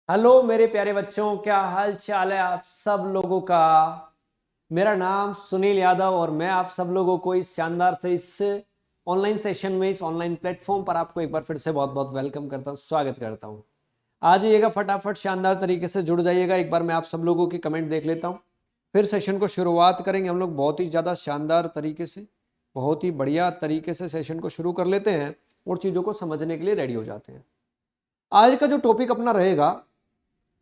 Hello मेरे प्यारे बच्चों, क्या हाल चाल है आप सब लोगों का। मेरा नाम सुनील यादव और मैं आप सब लोगों को इस शानदार से इस ऑनलाइन सेशन में, इस ऑनलाइन प्लेटफॉर्म पर आपको एक बार फिर से बहुत बहुत वेलकम करता हूं, स्वागत करता हूं। आ जाइएगा फटाफट, शानदार तरीके से जुड़ जाइएगा। एक बार मैं आप सब लोगों की कमेंट देख लेता हूं, फिर सेशन को शुरुआत करेंगे हम लोग। बहुत ही ज़्यादा शानदार तरीके से, बहुत ही बढ़िया तरीके से सेशन को शुरू कर लेते हैं और चीज़ों को समझने के लिए रेडी हो जाते हैं। आज का जो टॉपिक अपना रहेगा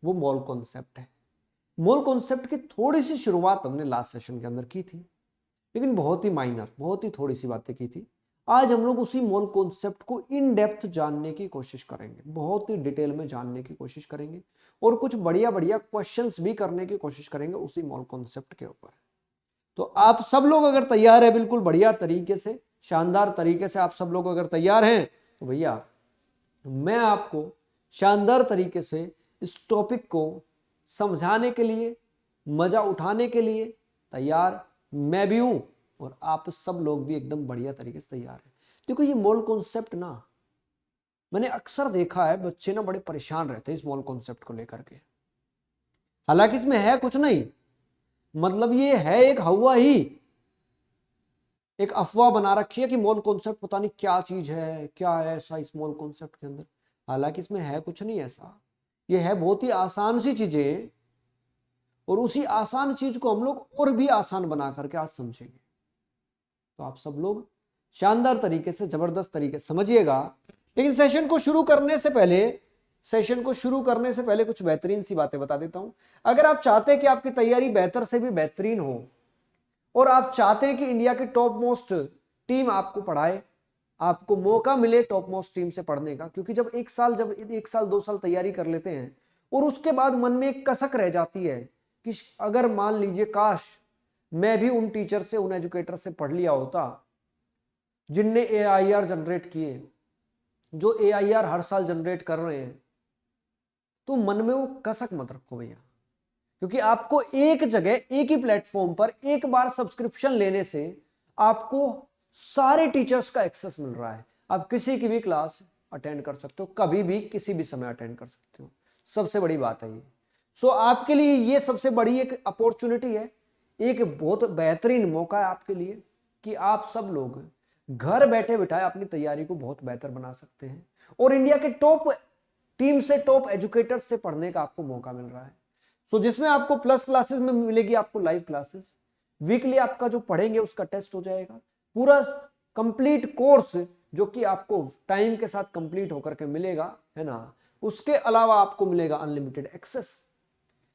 वो मोल कॉन्सेप्ट है। मोल कॉन्सेप्ट की थोड़ी सी शुरुआत हमने लास्ट सेशन के अंदर की थी, लेकिन बहुत ही माइनर, बहुत ही थोड़ी सी बातें की थी। आज हम लोग उसी मोल कॉन्सेप्ट को इन डेप्थ जानने की कोशिश करेंगे, बहुत ही डिटेल में जानने की कोशिश करेंगे और कुछ बढ़िया बढ़िया क्वेश्चंस भी करने की कोशिश करेंगे उसी मोल कॉन्सेप्ट के ऊपर। तो आप सब लोग अगर तैयार है, बिल्कुल बढ़िया तरीके से, शानदार तरीके से आप सब लोग अगर तैयार हैं, तो भैया मैं आपको शानदार तरीके से इस टॉपिक को समझाने के लिए, मजा उठाने के लिए तैयार मैं भी हूं और आप सब लोग भी एकदम बढ़िया तरीके से तैयार हैं। देखो, ये मोल कॉन्सेप्ट ना, मैंने अक्सर देखा है बच्चे ना बड़े परेशान रहते हैं इस मोल कॉन्सेप्ट को लेकर के। हालांकि इसमें है कुछ नहीं, मतलब ये है एक हवा ही, एक अफवाह बना रखी है कि मोल कॉन्सेप्ट पता नहीं क्या चीज है, क्या है ऐसा इस मोल कॉन्सेप्ट के अंदर। हालांकि इसमें है कुछ नहीं ऐसा, ये है बहुत ही आसान सी चीजें और उसी आसान चीज को हम लोग और भी आसान बना करके आज समझेंगे। तो आप सब लोग शानदार तरीके से, जबरदस्त तरीके से समझिएगा। लेकिन सेशन को शुरू करने से पहले कुछ बेहतरीन सी बातें बता देता हूं। अगर आप चाहते हैं कि आपकी तैयारी बेहतर से भी बेहतरीन हो और आप चाहते हैं कि इंडिया की टॉप मोस्ट टीम आपको पढ़ाए, आपको मौका मिले टॉप मोस्ट टीम से पढ़ने का, क्योंकि जब एक साल 2 साल तैयारी कर लेते हैं और उसके बाद मन में एक कसक रह जाती है कि अगर मान लीजिए काश मैं भी उन टीचर से, उन एजुकेटर से पढ़ लिया होता जिनने एआईआर जनरेट किए, जो एआईआर हर साल जनरेट कर रहे हैं। तो मन में वो कसक मत रखो भैया, क्योंकि आपको एक जगह, एक ही प्लेटफॉर्म पर एक बार सब्सक्रिप्शन लेने से आपको सारे टीचर्स का एक्सेस मिल रहा है। आप किसी की भी क्लास अटेंड कर सकते हो, कभी भी किसी भी समय अटेंड कर सकते हो। सबसे बड़ी बात है ये। सो आपके लिए ये सबसे बड़ी एक अपॉर्चुनिटी है, एक बहुत बेहतरीन मौका है आपके लिए कि आप सब लोग घर बैठे बिठाए अपनी तैयारी को बहुत बेहतर बना सकते हैं और इंडिया के टॉप टीम से, टॉप एजुकेटर्स से पढ़ने का आपको मौका मिल रहा है। सो जिसमें आपको प्लस क्लासेस में मिलेगी आपको लाइव क्लासेस, वीकली आपका जो पढ़ेंगे उसका टेस्ट हो जाएगा, पूरा कंप्लीट कोर्स जो कि आपको टाइम के साथ कंप्लीट होकर के मिलेगा, है ना। उसके अलावा आपको मिलेगा अनलिमिटेड एक्सेस।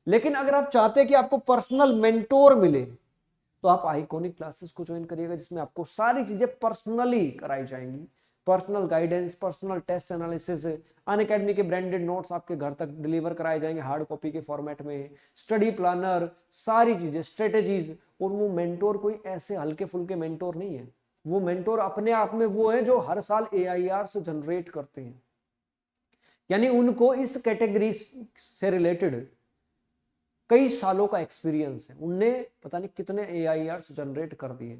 लेकिन अगर आप चाहते हैं कि आपको पर्सनल मेंटोर मिले, तो आप आइकॉनिक क्लासेस को ज्वाइन करिएगा, जिसमें आपको सारी चीजें पर्सनली कराई जाएंगी। Personal guidance, personal test analysis, Unacademy के ब्रांडेड नोट्स आपके घर तक डिलीवर कराए जाएंगे हार्ड कॉपी के फॉर्मेट में, स्टडी प्लानर, सारी चीजें, स्ट्रेटेजीज। और वो मेंटोर कोई ऐसे हल्के फुल्के मेंटोर नहीं है, वो मेंटोर अपने आप में वो है जो हर साल एआईआर से जनरेट करते हैं, यानी उनको इस कैटेगरी से रिलेटेड कई सालों का एक्सपीरियंस है, उनने पता नहीं कितने एआईआर जनरेट कर दिए।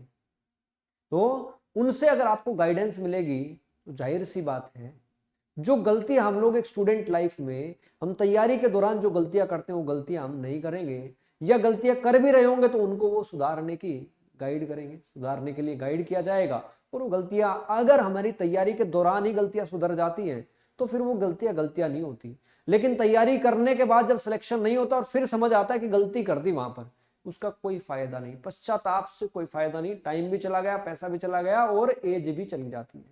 तो उनसे अगर आपको गाइडेंस मिलेगी तो जाहिर सी बात है, जो गलतियां हम लोग एक स्टूडेंट लाइफ में, हम तैयारी के दौरान जो गलतियां करते हैं वो गलतियां हम नहीं करेंगे, या गलतियां कर भी रहे होंगे तो उनको वो सुधारने की गाइड करेंगे, सुधारने के लिए गाइड किया जाएगा। और वो गलतियां, अगर हमारी तैयारी के दौरान ही गलतियां सुधर जाती हैं तो फिर वो गलतियां गलतियां नहीं होती। लेकिन तैयारी करने के बाद जब सिलेक्शन नहीं होता और फिर समझ आता है कि गलती कर दी वहां पर, उसका कोई फायदा नहीं, पश्चाताप से कोई फायदा नहीं, टाइम भी चला गया, पैसा भी चला गया और एज भी चली जाती है।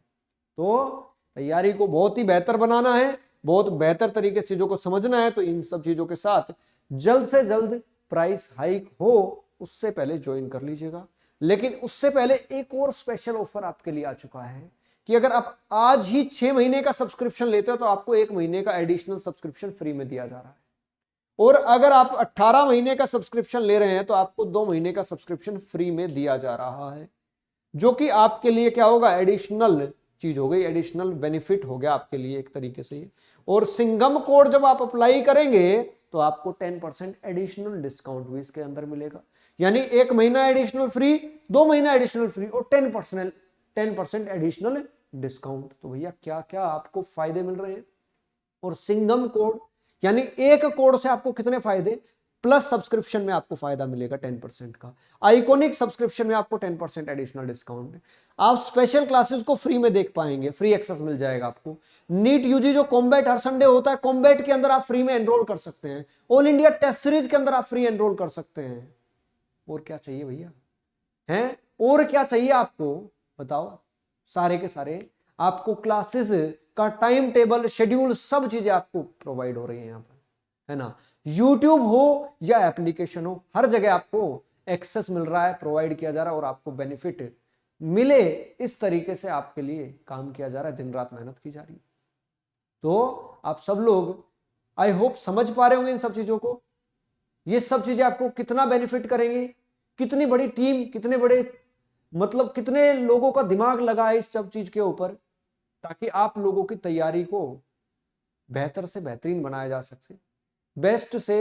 तो तैयारी को बहुत ही बेहतर बनाना है, बहुत बेहतर तरीके से चीजों को समझना है, तो इन सब चीजों के साथ जल्द से जल्द प्राइस हाइक हो उससे पहले ज्वाइन कर लीजिएगा। लेकिन उससे पहले एक और स्पेशल ऑफर आपके लिए आ चुका है कि अगर आप आज ही 6 महीने का सब्सक्रिप्शन लेते हो तो आपको 1 महीने का एडिशनल सब्सक्रिप्शन फ्री में दिया जा रहा है, और अगर आप 18 महीने का सब्सक्रिप्शन ले रहे हैं तो आपको 2 महीने का सब्सक्रिप्शन फ्री में दिया जा रहा है, जो कि आपके लिए क्या होगा, एडिशनल चीज हो गई, एडिशनल बेनिफिट हो गया आपके लिए एक तरीके से। और सिंघम कोड जब आप अप्लाई करेंगे तो आपको 10% एडिशनल डिस्काउंट भी इसके अंदर मिलेगा, यानी 1 महीना एडिशनल फ्री, 2 महीना एडिशनल फ्री और 10% एडिशनल डिस्काउंट। तो भैया क्या क्या आपको फायदे मिल रहे हैं। और सिंघम कोड यानी एक कोड से आपको कितने फायदे, प्लस सब्सक्रिप्शन में आपको फायदा मिलेगा 10% का, आइकॉनिक सब्सक्रिप्शन में आपको 10% एडिशनल डिस्काउंट, आप स्पेशल क्लासेस को फ्री में देख पाएंगे, फ्री एक्सेस मिल जाएगा आपको। नीट यूजी जो कॉम्बैट हर संडे होता है, कॉम्बैट के अंदर आप फ्री में एनरोल कर सकते हैं, ऑल इंडिया टेस्ट सीरीज के अंदर आप फ्री एनरोल कर सकते हैं। और क्या चाहिए भैया, हैं और क्या चाहिए आपको बताओ, सारे के सारे आपको क्लासेस का टाइम टेबल, शेड्यूल, सब चीजें आपको प्रोवाइड हो रही है यहाँ पर, है ना। यूट्यूब हो या एप्लीकेशन हो, हर जगह आपको एक्सेस मिल रहा है, प्रोवाइड किया जा रहा है, और आपको बेनिफिट मिले इस तरीके से आपके लिए काम किया जा रहा है, दिन रात मेहनत की जा रही है। तो आप सब लोग आई होप समझ पा रहे होंगे इन सब चीजों को, ये सब चीजें आपको कितना बेनिफिट करेंगी, कितनी बड़ी टीम, कितने बड़े मतलब कितने लोगों का दिमाग लगा है इस सब चीज के ऊपर, ताकि आप लोगों की तैयारी को बेहतर से बेहतरीन बनाया जा सके, बेस्ट से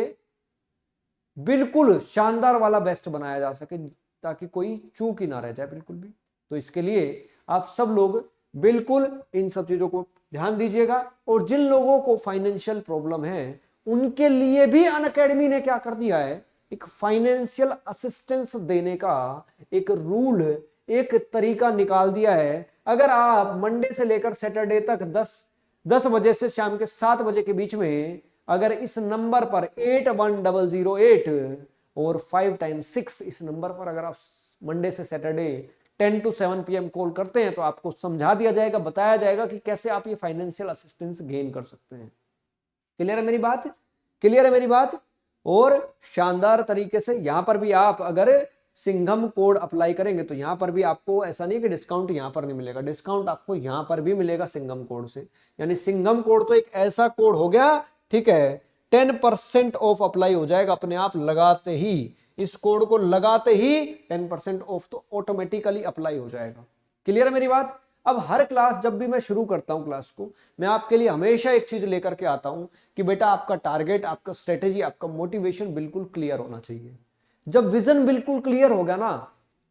बिल्कुल शानदार वाला बेस्ट बनाया जा सके, ताकि कोई चूक ही ना रह जाए बिल्कुल भी। तो इसके लिए आप सब लोग बिल्कुल इन सब चीजों को ध्यान दीजिएगा। और जिन लोगों को फाइनेंशियल प्रॉब्लम है उनके लिए भी अनअकैडमी ने क्या कर दिया है, एक फाइनेंशियल असिस्टेंस देने का एक रूल, एक तरीका निकाल दिया है। अगर आप मंडे से लेकर सैटरडे तक 10 बजे से शाम के 7 बजे के बीच में अगर इस नंबर पर 81008 और 5 × 6 इस नंबर पर अगर आप मंडे से सैटरडे 10 to 7 PM कॉल करते हैं, तो आपको समझा दिया जाएगा, बताया जाएगा कि कैसे आप ये फाइनेंशियल असिस्टेंस गेन कर सकते हैं। क्लियर है मेरी बात, क्लियर है मेरी बात। और शानदार तरीके से यहां पर भी आप अगर सिंघम कोड अप्लाई करेंगे तो यहां पर भी आपको ऐसा नहीं कि डिस्काउंट यहां पर नहीं मिलेगा, डिस्काउंट आपको यहां पर भी मिलेगा सिंघम कोड से। यानी सिंघम कोड तो एक ऐसा कोड हो गया, ठीक है, 10% ऑफ अप्लाई हो जाएगा अपने आप, लगाते ही इस कोड को लगाते ही 10% ऑफ तो ऑटोमेटिकली अप्लाई हो जाएगा। क्लियर है मेरी बात। अब हर क्लास जब भी मैं शुरू करता हूं क्लास को, मैं आपके लिए हमेशा एक चीज लेकर के आता हूं कि बेटा आपका टारगेट, आपका स्ट्रेटेजी, आपका मोटिवेशन बिल्कुल क्लियर होना चाहिए। जब विजन बिल्कुल क्लियर होगा ना,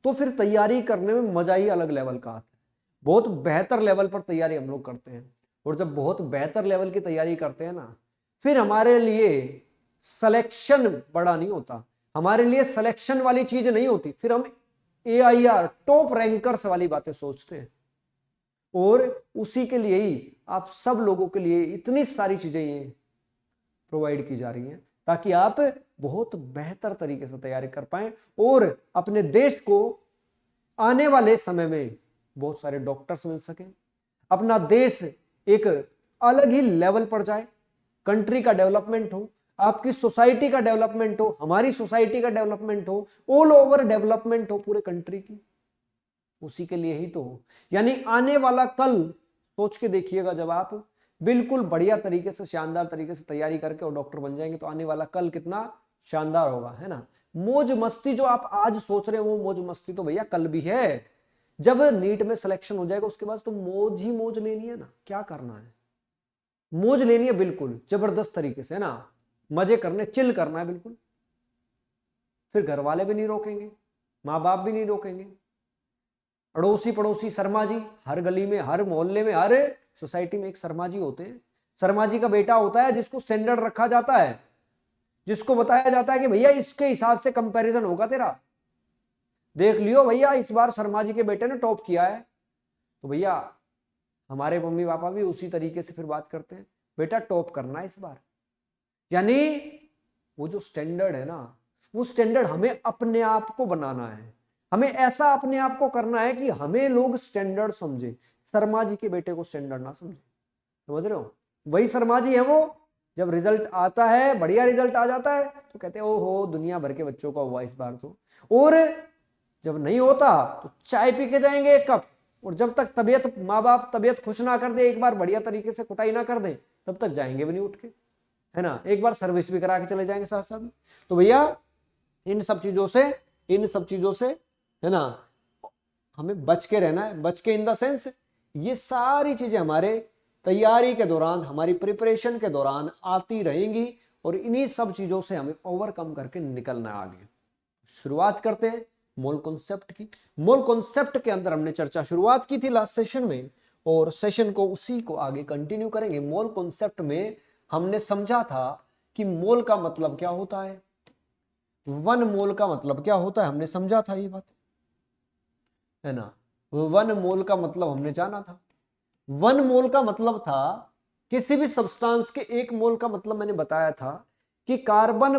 तो फिर तैयारी करने में मजा ही अलग लेवल का आता है। बहुत बेहतर लेवल पर तैयारी हम लोग करते हैं, और जब बहुत बेहतर लेवल की तैयारी करते हैं ना, फिर हमारे लिए सिलेक्शन बड़ा नहीं होता, हमारे लिए सिलेक्शन वाली चीज नहीं होती, फिर हम AIR टॉप रैंकर्स वाली बातें सोचते हैं। और उसी के लिए ही आप सब लोगों के लिए इतनी सारी चीजें ये प्रोवाइड की जा रही हैं, ताकि आप बहुत बेहतर तरीके से तैयारी कर पाएं और अपने देश को आने वाले समय में बहुत सारे डॉक्टर्स मिल सकें, अपना देश एक अलग ही लेवल पर जाए, कंट्री का डेवलपमेंट हो, आपकी सोसाइटी का डेवलपमेंट हो, हमारी सोसाइटी का डेवलपमेंट हो, ऑल ओवर डेवलपमेंट हो पूरे कंट्री की। उसी के लिए ही तो हो। यानी आने वाला कल सोच के देखिएगा, जब आप बिल्कुल बढ़िया तरीके से, शानदार तरीके से तैयारी करके और डॉक्टर बन जाएंगे, तो आने वाला कल कितना शानदार होगा, है ना। मौज मस्ती जो आप आज सोच रहे हो, वो मौज मस्ती तो भैया कल भी है। जब नीट में सिलेक्शन हो जाएगा उसके बाद तो मौज ही मौज लेनी है ना, क्या करना है, मौज लेनी है बिल्कुल जबरदस्त तरीके से, है ना, मजे करने, चिल करना है बिल्कुल। फिर घर वाले भी नहीं रोकेंगे, माँ बाप भी नहीं रोकेंगे, अड़ोसी पड़ोसी, शर्मा जी, हर गली में, हर मोहल्ले में, हर सोसाइटी में एक शर्मा जी होते हैं। शर्मा जी का बेटा होता है जिसको स्टैंडर्ड रखा जाता है, जिसको बताया जाता है कि भैया इसके हिसाब से कंपैरिजन होगा तेरा, देख लियो भैया इस बार शर्मा जी के बेटे ने टॉप किया है। तो भैया हमारे मम्मी पापा भी उसी तरीके से फिर बात करते हैं, बेटा टॉप करना है इस बार। यानी वो जो स्टैंडर्ड है ना, वो स्टैंडर्ड हमें अपने आप को बनाना है, हमें ऐसा अपने आप को करना है कि हमें लोग स्टैंडर्ड समझे, शर्मा जी के बेटे को स्टैंडर्ड ना समझे। समझ रहे हो, वही शर्मा जी है वो, जब रिजल्ट आता है, बढ़िया रिजल्ट आ जाता है तो कहते हैं ओहो दुनिया भर के बच्चों का हुआ इस बार तो, और जब नहीं होता तो चाय पी के जाएंगे एक कप, और जब तक तबीयत, माँ बाप तबीयत खुश ना कर दे, एक बार बढ़िया तरीके से कुटाई ना कर दे, तब तक जाएंगे भी नहीं उठ के, है ना, एक बार सर्विस भी करा के चले जाएंगे साथ साथ। तो भैया इन सब चीजों से है ना हमें बच के रहना है। बच के इन द सेंस, ये सारी चीजें हमारे तैयारी के दौरान, हमारी प्रिपरेशन के दौरान आती रहेंगी, और इन्हीं सब चीजों से हमें ओवरकम करके निकलना है आगे। शुरुआत करते हैं मोल कॉन्सेप्ट की। मोल कॉन्सेप्ट के अंदर हमने चर्चा शुरुआत की थी लास्ट सेशन में, और सेशन को उसी को आगे कंटिन्यू करेंगे। मोल कॉन्सेप्ट में हमने समझा था कि मोल का मतलब क्या होता है, 1 मोल का मतलब क्या होता है, हमने समझा था ये बात, है ना। 1 मोल का मतलब हमने जाना था। 1 मोल का मतलब था किसी भी सब्सटेंस के 1 मोल का मतलब मैंने बताया था कि कार्बन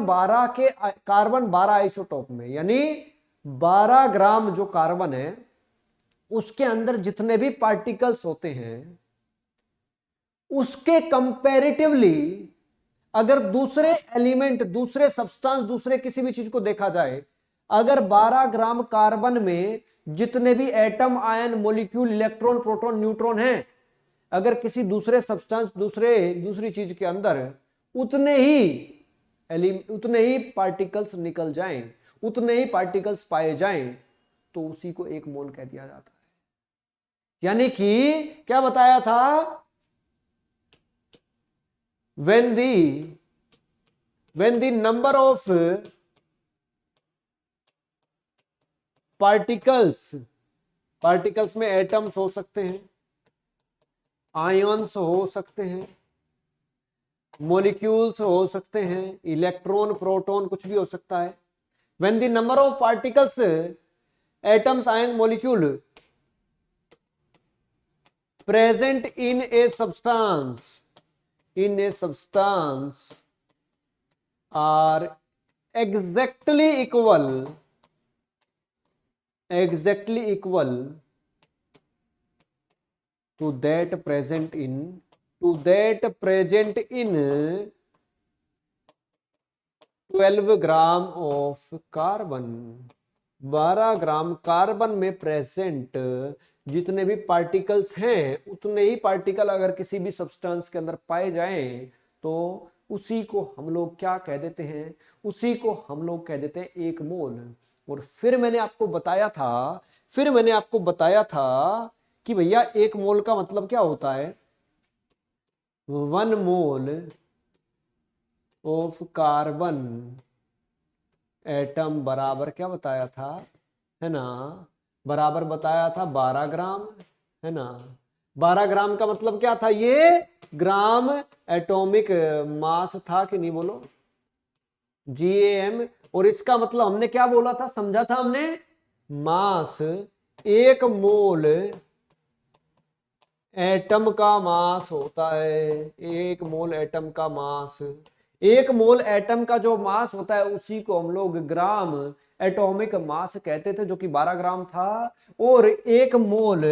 12 आइसोटोप में, यानी 12 ग्राम जो कार्बन है उसके अंदर जितने भी पार्टिकल्स होते हैं उसके कंपैरेटिवली अगर दूसरे एलिमेंट, दूसरे सब्सटेंस, दूसरे किसी भी चीज को देखा जाए, अगर 12 ग्राम कार्बन में जितने भी atom, ion, molecule, electron, proton, neutron हैं, अगर किसी दूसरे सब्सटेंस, दूसरी चीज के अंदर उतने ही पार्टिकल्स निकल जाएं, उतने ही पार्टिकल्स पाए जाएं, तो उसी को 1 मोल कह दिया जाता है। यानी कि क्या बताया था, when the number of particles में एटम्स हो सकते हैं, आयन्स हो सकते हैं, मॉलिक्यूल्स हो सकते हैं, इलेक्ट्रॉन, प्रोटॉन, कुछ भी हो सकता है। when the number of particles, atoms, ion, molecule present in a substance are exactly equal to that present in 12 gram of carbon. 12 gram carbon में प्रेजेंट जितने भी पार्टिकल्स हैं, उतने ही पार्टिकल अगर किसी भी सब्सटेंस के अंदर पाए जाएं, तो उसी को हम लोग क्या कह देते हैं, उसी को हम लोग कह देते हैं 1 मोल। और फिर मैंने आपको बताया था कि भैया 1 मोल का मतलब क्या होता है, 1 मोल ऑफ कार्बन एटम बराबर क्या बताया था, है ना, बराबर बताया था 12 ग्राम, है ना। 12 ग्राम का मतलब क्या था, ये ग्राम एटॉमिक मास था कि नहीं, बोलो, GAM। और इसका मतलब हमने क्या बोला था, समझा था हमने, मास, 1 मोल एटम का मास होता है, 1 मोल एटम का मास। 1 मोल एटम का जो मास होता है उसी को हम लोग ग्राम एटॉमिक मास कहते थे, जो कि 12 ग्राम था। और 1 मोल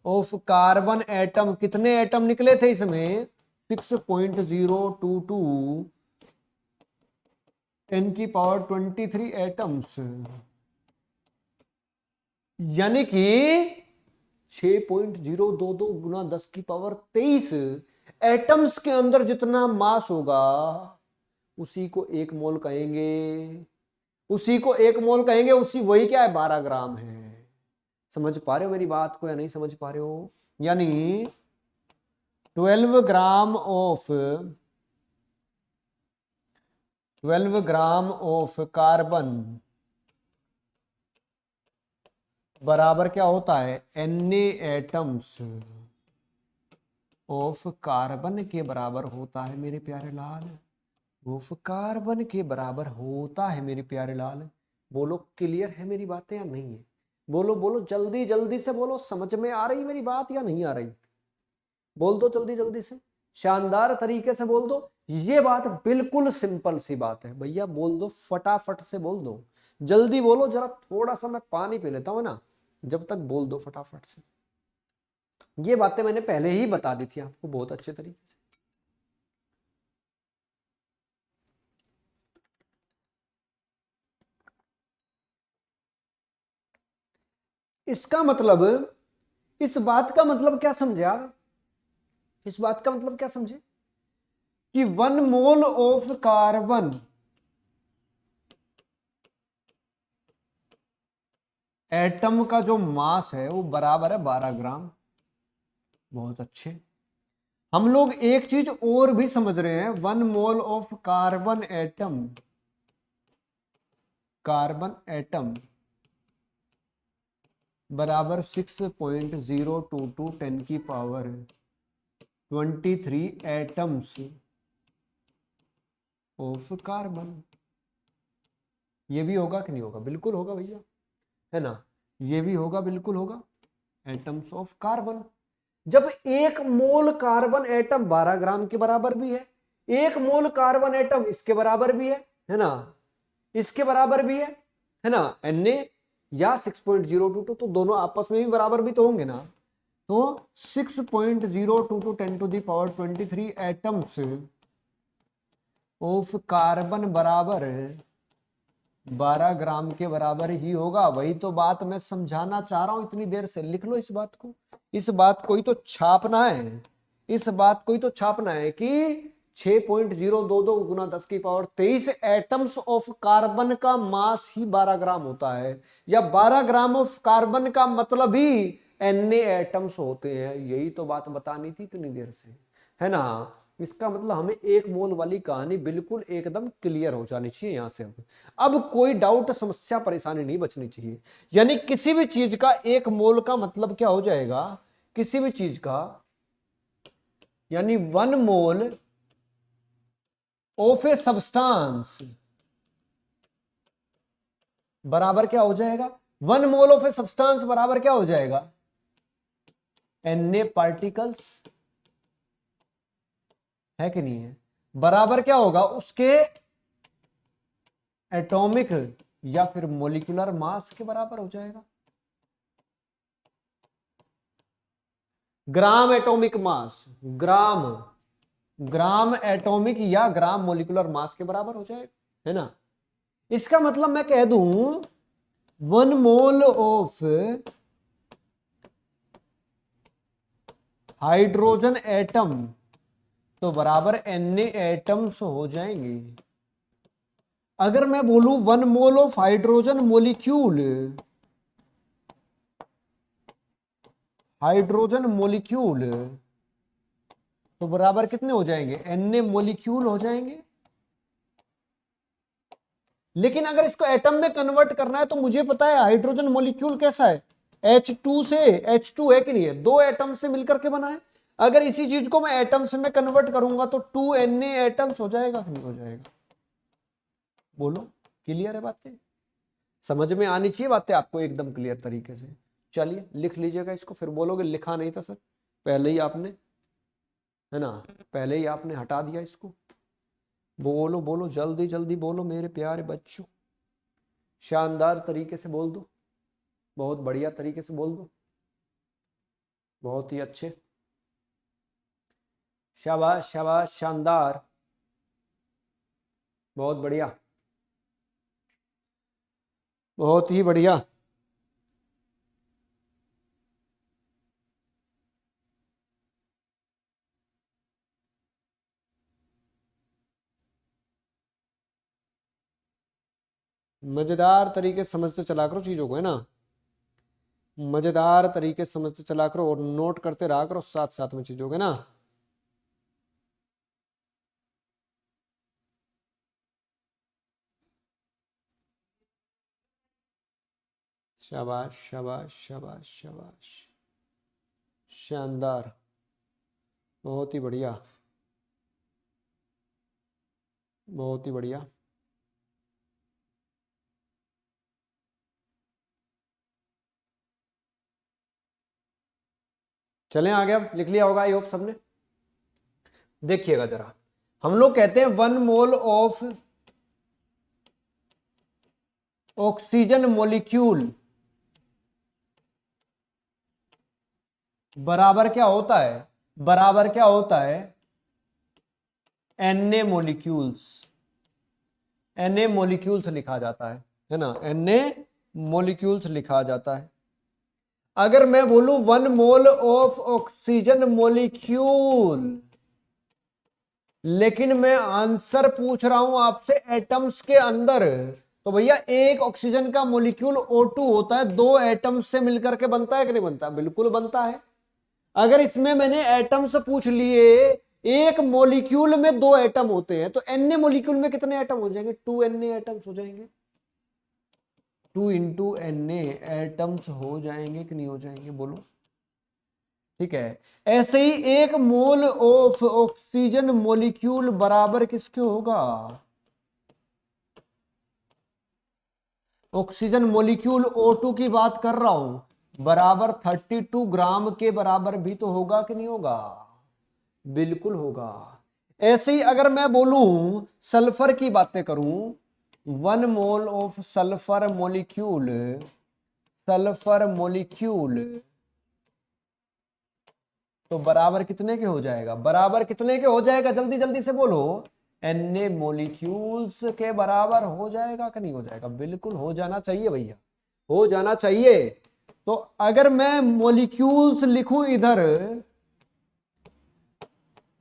ऑफ कार्बन एटम, कितने एटम निकले थे इसमें, 6.022 10 की पावर 23 एटम्स, यानी कि 6.022 गुना 10 की पावर 23 एटम्स के अंदर जितना मास होगा उसी को 1 मोल कहेंगे, उसी वही क्या है, 12 ग्राम है। समझ पा रहे हो मेरी बात को या नहीं समझ पा रहे हो, यानी 12 ग्राम ऑफ कार्बन बराबर क्या होता है, Na एटम्स ऑफ कार्बन के बराबर होता है मेरे प्यारे लाल, ऑफ कार्बन के बराबर होता है मेरे प्यारे लाल। बोलो क्लियर है मेरी बातें या नहीं है, बोलो बोलो, जल्दी जल्दी से बोलो, समझ में आ रही मेरी बात या नहीं आ रही, बोल दो जल्दी जल्दी से, शानदार तरीके से बोल दो। ये बात बिल्कुल सिंपल सी बात है भैया, बोल दो, फटाफट से बोल दो, जल्दी बोलो, जरा थोड़ा सा मैं पानी पी लेता हूं ना, जब तक बोल दो फटाफट से। ये बातें मैंने पहले ही बता दी थी आपको बहुत अच्छे तरीके से। इसका मतलब, इस बात का मतलब क्या समझे आप, इस बात का मतलब क्या समझे कि 1 मोल ऑफ कार्बन एटम का जो मास है वो बराबर है 12 ग्राम। बहुत अच्छे। हम लोग एक चीज और भी समझ रहे हैं, 1 मोल ऑफ कार्बन एटम बराबर 6.022 10 की पावर 23 एटम्स ऑफ कार्बन। ये भी होगा कि नहीं होगा? बिल्कुल होगा भैया, है ना, ये भी होगा, बिल्कुल होगा। एटम्स ऑफ कार्बन, जब एक मोल कार्बन एटम 12 ग्राम के बराबर भी है, एक मोल कार्बन एटम इसके बराबर भी है ना, इसके बराबर भी है ना, Na या 6.022, तो दोनों आपस में भी बराबर भी तो होंगे ना। तो 6.022 10 to the power 23 atoms of carbon बराबर 12 ग्राम के बराबर ही होगा। वही तो बात मैं समझाना चाह रहा हूं इतनी देर से। लिख लो इस बात को, इस बात को ही तो छापना है, इस बात को ही तो छापना है कि 6.022 गुना 10 की पावर 23 एटम्स ऑफ कार्बन का मास ही 12 ग्राम होता है, या 12 ग्राम ऑफ कार्बन का मतलब ही Na एटम्स होते हैं। यही तो बात बतानी थी इतनी देर से, है ना। इसका मतलब हमें एक मोल वाली कहानी बिल्कुल एकदम क्लियर हो जानी चाहिए यहां से। अब कोई डाउट, समस्या, परेशानी नहीं बचनी चाहिए। यानी किसी भी चीज का एक मोल का मतलब क्या हो जाएगा, किसी भी चीज का, यानी 1 मोल ऑफ ए सब्सटेंस बराबर क्या हो जाएगा, 1 मोल ऑफ ए सब्सटेंस बराबर क्या हो जाएगा, Na पार्टिकल्स, है कि नहीं है, बराबर क्या होगा उसके एटॉमिक या फिर मोलिकुलर मास के बराबर हो जाएगा। ग्राम एटॉमिक मास, ग्राम, ग्राम एटॉमिक या ग्राम मोलिकुलर मास के बराबर हो जाएगा, है ना। इसका मतलब मैं कह दूं 1 मोल ऑफ हाइड्रोजन एटम तो बराबर Na एटम्स हो जाएंगे। अगर मैं बोलूं 1 mole of hydrogen molecule, hydrogen molecule तो बराबर कितने हो जाएंगे, Na मोलिक्यूल हो जाएंगे। लेकिन अगर इसको एटम में कन्वर्ट करना है तो मुझे पता है हाइड्रोजन मोलिक्यूल कैसा है, H2 से H2 है कि नहीं है, 2 एटम से मिलकर के बना है। अगर इसी चीज को मैं एटम्स में कन्वर्ट करूंगा तो 2Na एटम्स हो जाएगा कि नहीं हो जाएगा? बोलो, क्लियर है बातें? समझ में आनी चाहिए बातें आपको एकदम क्लियर तरीके से। चलिए लिख लीजिएगा इसको, फिर बोलोगे लिखा नहीं था सर, पहले ही आपने, है ना, पहले ही आपने हटा दिया इसको। बोलो बोलो, जल्दी जल्दी बोलो मेरे प्यारे बच्चों, शानदार तरीके से बोल दो, बहुत बढ़िया तरीके से बोल दो, बहुत ही अच्छे, शाबाश शाबाश, शानदार, बहुत बढ़िया, बहुत ही बढ़िया। मजेदार तरीके से समझते चला करो चीजों को, है ना, मजेदार तरीके से समझते चला करो और नोट करते रहा करो साथ साथ में चीजों के ना। शाबाश शाबाश शाबाश शाबाश, शानदार, बहुत ही बढ़िया, बहुत ही बढ़िया। चलें आगे, अब लिख लिया होगा आई होप सबने। देखिएगा जरा, हम लोग कहते हैं 1 मोल ऑफ ऑक्सीजन मोलिक्यूल बराबर क्या होता है, बराबर क्या होता है, Na मोलिक्यूल्स, Na मोलिक्यूल्स लिखा जाता है ना, Na मोलिक्यूल्स लिखा जाता है। अगर मैं बोलूं 1 मोल ऑफ ऑक्सीजन मोलिक्यूल, लेकिन मैं आंसर पूछ रहा हूं आपसे एटम्स के अंदर, तो भैया एक ऑक्सीजन का मोलिक्यूल O2 होता है, 2 एटम्स से मिलकर के बनता है कि नहीं बनता? बिल्कुल बनता है। अगर इसमें मैंने एटम्स पूछ लिए, एक मोलिक्यूल में 2 एटम होते हैं, तो Na मोलिक्यूल में कितने एटम हो जाएंगे, 2Na एटम्स हो जाएंगे, 2 इंटू Na एटम्स हो जाएंगे कि नहीं हो जाएंगे, बोलो। ठीक है। ऐसे ही एक मोल ऑफ ऑक्सीजन मोलिक्यूल बराबर किसके होगा? ऑक्सीजन मोलिक्यूल O2 की बात कर रहा हूं, बराबर 32 ग्राम के बराबर भी तो होगा कि नहीं होगा? बिल्कुल होगा। ऐसे ही अगर मैं बोलूं सल्फर की बातें करूं, 1 mole of sulphur molecule, sulphur molecule तो बराबर कितने के हो जाएगा? बराबर कितने के हो जाएगा? जल्दी जल्दी से बोलो। Na मोलिक्यूल्स के बराबर हो जाएगा कि नहीं हो जाएगा? बिल्कुल हो जाना चाहिए भैया, हो जाना चाहिए। तो अगर मैं मोलिक्यूल्स लिखूं इधर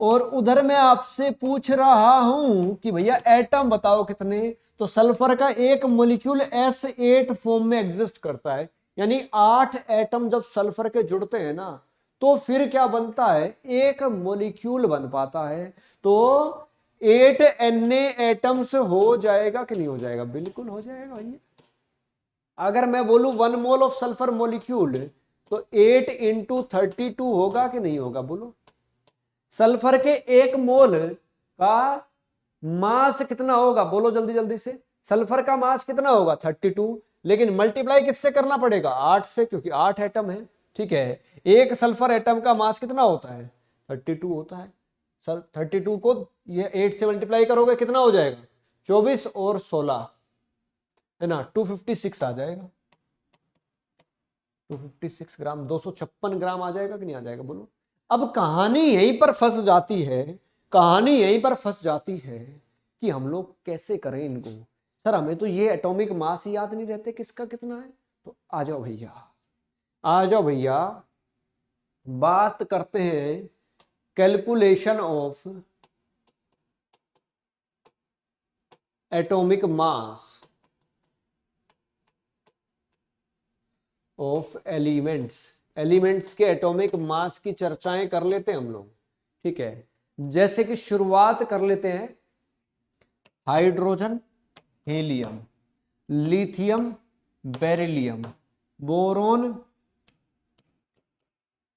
और उधर मैं आपसे पूछ रहा हूं कि भैया एटम बताओ कितने, तो सल्फर का एक मोलिक्यूल S8 फॉर्म में एग्जिस्ट करता है, यानी 8 एटम जब सल्फर के जुड़ते हैं ना तो फिर क्या बनता है? एक मोलिक्यूल बन पाता है। तो 8 Na एटम्स हो जाएगा कि नहीं हो जाएगा? बिल्कुल हो जाएगा भैया। अगर मैं बोलूं 1 मोल ऑफ सल्फर मोलिक्यूल तो 8 इंटू 32 होगा कि नहीं होगा? बोलो। सल्फर के एक मोल का मास कितना होगा? बोलो जल्दी जल्दी से। सल्फर का मास कितना होगा? 32, लेकिन मल्टीप्लाई किससे करना पड़ेगा? 8 से, क्योंकि 8 एटम है। ठीक है, एक सल्फर एटम का मास कितना होता है? 32 होता है। सर 32 को ये 8 से मल्टीप्लाई करोगे कितना हो जाएगा? 24 और 16 है ना, 256 आ जाएगा। 256 ग्राम, 256 ग्राम आ जाएगा कि नहीं आ जाएगा? बोलो। अब कहानी यहीं पर फंस जाती है, कहानी यहीं पर फंस जाती है कि हम लोग कैसे करें इनको। सर हमें तो ये एटॉमिक मास ही याद नहीं रहते किसका कितना है। तो आ जाओ भैया, आ जाओ भैया, बात करते हैं calculation of atomic mass of elements. Elements के एटॉमिक मास की चर्चाएं कर लेते हैं हम लोग। ठीक है, जैसे कि शुरुआत कर लेते हैं hydrogen, helium, lithium, beryllium, boron,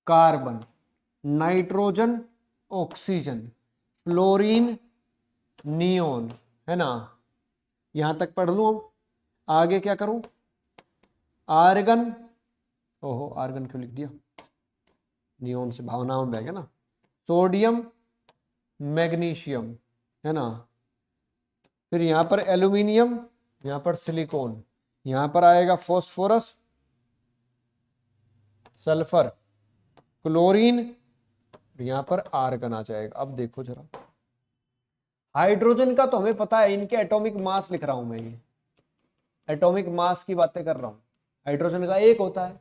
carbon, nitrogen, oxygen, fluorine, neon, है ना। यहां तक पढ़ लूं। आगे क्या करूं? आर्गन, ओहो आर्गन क्यों लिख दिया? नियोन से भावनाओं में बह गया ना। सोडियम, मैग्नीशियम, है ना। फिर यहां पर एल्यूमिनियम, यहां पर सिलिकॉन, यहां पर आएगा फॉस्फोरस, सल्फर, क्लोरीन, यहां पर आर्गन आ जाएगा। अब देखो जरा, हाइड्रोजन का तो हमें पता है, इनके एटॉमिक मास लिख रहा हूं मैं, ये एटॉमिक मास की बातें कर रहा हूं। हाइड्रोजन का 1 होता है,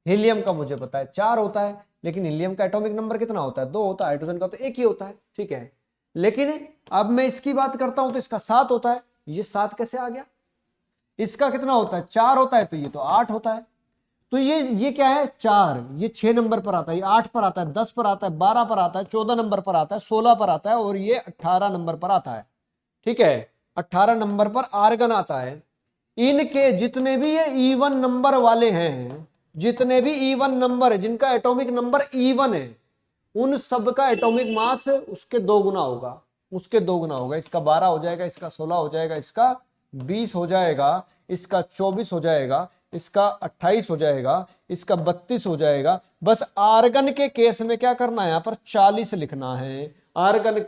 हीलियम का मुझे पता है 4 होता है, लेकिन हीलियम का एटॉमिक नंबर कितना होता है? 2 होता है। हाइड्रोजन का तो 1 ही होता है। ठीक है, लेकिन अब मैं इसकी बात करता हूं तो इसका 7 होता है। ये 7 कैसे आ गया? इसका कितना होता है? 4 होता है, तो ये तो 8 होता है। तो ये क्या है? 4, ये 6 नंबर पर आता है, ये 8 पर आता है, 10 पर आता है, 12 पर आता है, 14 नंबर पर आता है, 16 पर आता है, और ये 18 नंबर पर आता है। ठीक है, 18 नंबर पर आर्गन आता है। इनके जितने भी ये इवन नंबर वाले हैं, जितने भी इवन नंबर है जिनका एटॉमिक नंबर इवन है, उन सब का एटॉमिक मास उसके 2 गुना होगा, उसके 2 गुना होगा। इसका 12 हो जाएगा, इसका 16 हो जाएगा, इसका 20 हो जाएगा, इसका 24 हो जाएगा, इसका 28 हो जाएगा, इसका 32 हो जाएगा। बस आर्गन के केस में क्या करना है? यहां पर 40 लिखना है। आर्गन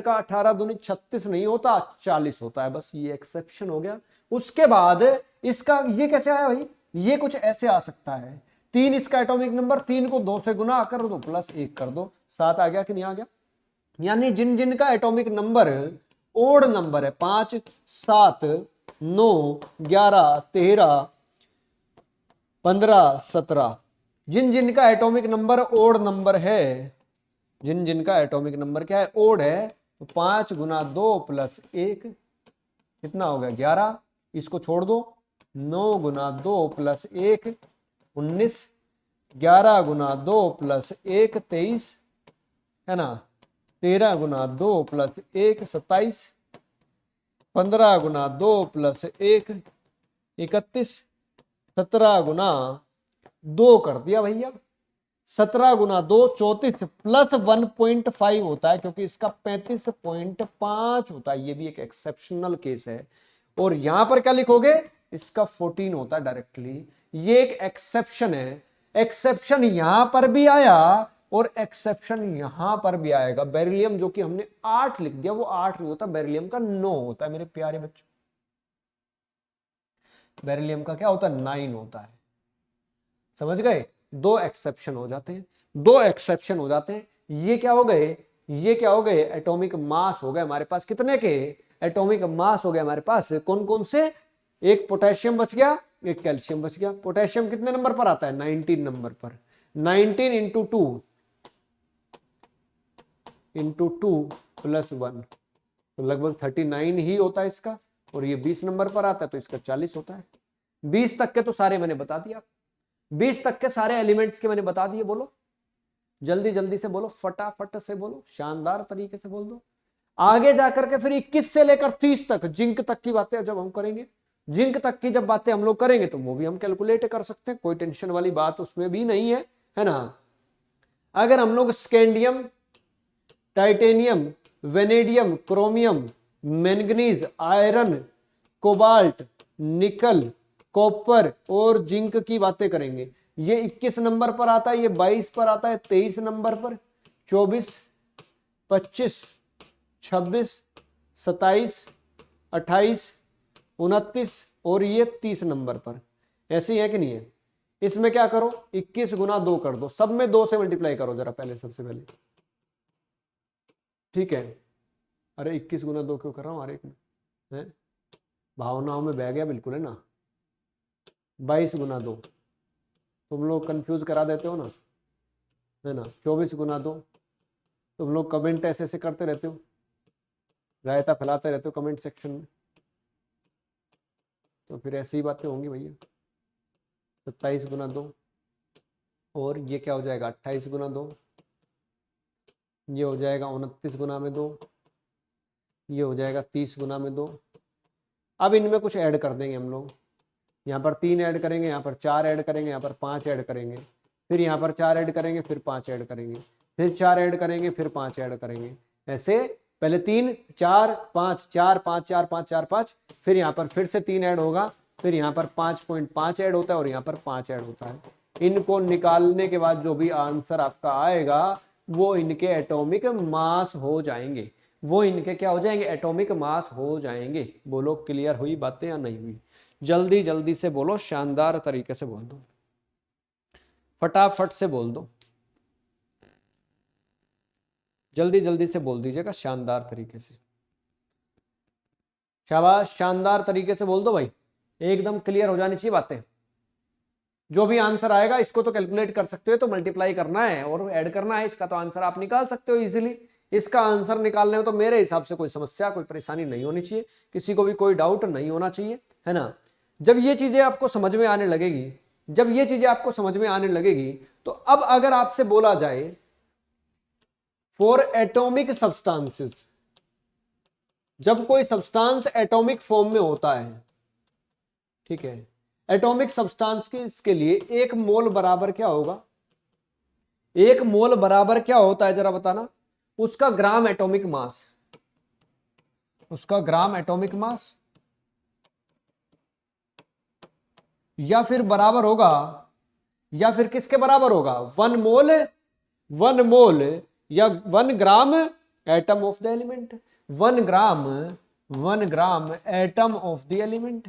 का 18 दूनी 36 नहीं होता, 40 होता है। बस ये एक्सेप्शन हो गया। उसके बाद इसका ये कैसे आया भाई? ये कुछ ऐसे आ सकता है, 3 इसका एटॉमिक नंबर, 3 को 2 से गुना कर दो प्लस 1 कर दो, 7 आ गया कि नहीं आ गया? यानी जिन जिन का एटॉमिक नंबर ओड नंबर है, 5, 7, 9, 11, 13, 15, 17, जिन जिन का एटॉमिक नंबर ओड नंबर है, जिन जिन का एटॉमिक नंबर क्या है? ओड है, तो 5 गुना 2 प्लस 1 कितना हो गया? 11। इसको छोड़ दो, 9 गुना 2 प्लस 1 19, 11 गुना 2 प्लस 1 23, है ना। 13 गुना 2 प्लस 1 27, 15 गुना 2 प्लस 1 31, 17 गुना 2 कर दिया भैया। 17 गुना 2 34 प्लस 1.5 होता है, क्योंकि इसका 35.5 होता है। ये भी एक एक्सेप्शनल केस है। और यहां पर क्या लिखोगे, इसका 14 होता है डायरेक्टली। ये एक एक्सेप्शन है। एक्सेप्शन यहां पर भी आया और एक्सेप्शन यहां पर भी आएगा। बेरिलियम जो कि हमने 8 लिख दिया, वो 8 नहीं होता, बेरिलियम का 9 होता है मेरे प्यारे बच्चों। बेरिलियम का क्या होता है, 9 होता है। समझ गए? दो एक्सेप्शन हो जाते हैं, दो एक्सेप्शन हो जाते हैं। ये क्या हो गए, ये क्या हो गए, एटॉमिक मास हो गए हमारे पास। कितने के एटॉमिक मास हो गए हमारे पास, कौन कौन से? एक पोटेशियम बच गया, एक कैल्शियम बच गया। पोटेशियम कितने नंबर पर आता है, 19 नंबर पर। 19 इंटू 2 इंटू 2 प्लस 1, तो लगभग 39 ही होता है इसका। और ये 20 नंबर पर आता है, तो इसका 40 होता है। 20 तक के तो सारे मैंने बता दिया, 20 तक के सारे एलिमेंट्स के मैंने बता दिए। बोलो जल्दी जल्दी से बोलो, फटाफट से बोलो, शानदार तरीके से बोल दो। आगे जाकर के फिर 21 से लेकर 30 तक जिंक तक की बातें जब हम करेंगे, जिंक तक की जब बातें हम लोग करेंगे, तो वो भी हम कैलकुलेट कर सकते हैं, कोई टेंशन वाली बात उसमें भी नहीं है ना। अगर हम लोग scandium, titanium, vanadium, chromium, manganese, iron, cobalt, निकल, कॉपर और जिंक की बातें करेंगे, ये 21 नंबर पर आता है, ये 22 पर आता है, 23 नंबर पर, 24, 25, 26, 27, 28, 29 और ये 30 नंबर पर। ऐसे ही है कि नहीं है? इसमें क्या करो, 21 गुना 2 कर दो, सब में 2 से मल्टीप्लाई करो जरा पहले, सबसे पहले। ठीक है, अरे 21 गुना 2 क्यों कर रहा हूं हर एक में, है भावनाओं में बह गया बिल्कुल, है ना। 22 गुना 2, तुम लोग कंफ्यूज करा देते हो ना, है ना। 24 गुना 2, तुम लोग कमेंट ऐसे ऐसे करते रहते हो, रायता फैलाते रहते हो कमेंट सेक्शन में, तो फिर ऐसी ही बातें होंगी भैया। 27 गुना 2, और ये क्या हो जाएगा, 28 गुना 2, ये हो जाएगा 29 गुना में 2, ये हो जाएगा 30 गुना में 2। अब इनमें कुछ ऐड कर देंगे हम लोग, यहाँ पर 3 ऐड करेंगे, यहाँ पर 4 ऐड करेंगे, यहाँ पर 5 ऐड करेंगे, फिर यहाँ पर 4 ऐड करेंगे, फिर 5 ऐड करेंगे, फिर 4 ऐड करेंगे, फिर 5 ऐड करेंगे। ऐसे पहले 3 4 5 4 5 4 5 4 5, फिर यहाँ पर फिर से 3 ऐड होगा, फिर यहाँ पर 5.5 ऐड होता है, और यहाँ पर 5 ऐड होता है। इनको निकालने के बाद जो भी आंसर आपका आएगा, वो इनके एटॉमिक मास हो जाएंगे, वो इनके क्या हो जाएंगे, एटॉमिक मास हो जाएंगे। बोलो क्लियर हुई बातें या नहीं हुई? जल्दी जल्दी से बोलो, शानदार तरीके से बोल दो, फटाफट से बोल दो, जल्दी जल्दी से बोल दीजिएगा, शानदार तरीके से। शाबाश, शानदार तरीके से बोल दो भाई, एकदम क्लियर हो जानी चाहिए बातें। जो भी आंसर आएगा, इसको तो कैलकुलेट कर सकते हो, तो मल्टीप्लाई करना है और ऐड करना है, इसका तो आंसर आप निकाल सकते हो इजीली। इसका आंसर निकालने में तो मेरे हिसाब से कोई समस्या, कोई परेशानी नहीं होनी चाहिए, किसी को भी कोई डाउट नहीं होना चाहिए, है ना। जब ये चीजें आपको समझ में आने लगेगी, जब ये चीजें आपको समझ में आने लगेगी, तो अब अगर आपसे बोला जाए फॉर एटॉमिक सब्सटेंसेस, जब कोई सब्सटेंस एटॉमिक फॉर्म में होता है, ठीक है, एटॉमिक सब्सटेंस के इसके लिए 1 मोल बराबर क्या होगा, 1 मोल बराबर क्या होता है जरा बताना। उसका ग्राम एटॉमिक मास, उसका ग्राम एटॉमिक मास, या फिर बराबर होगा, या फिर किसके बराबर होगा, 1 मोल, 1 मोल या 1 gram atom of the element, 1 gram, 1 gram atom of the element.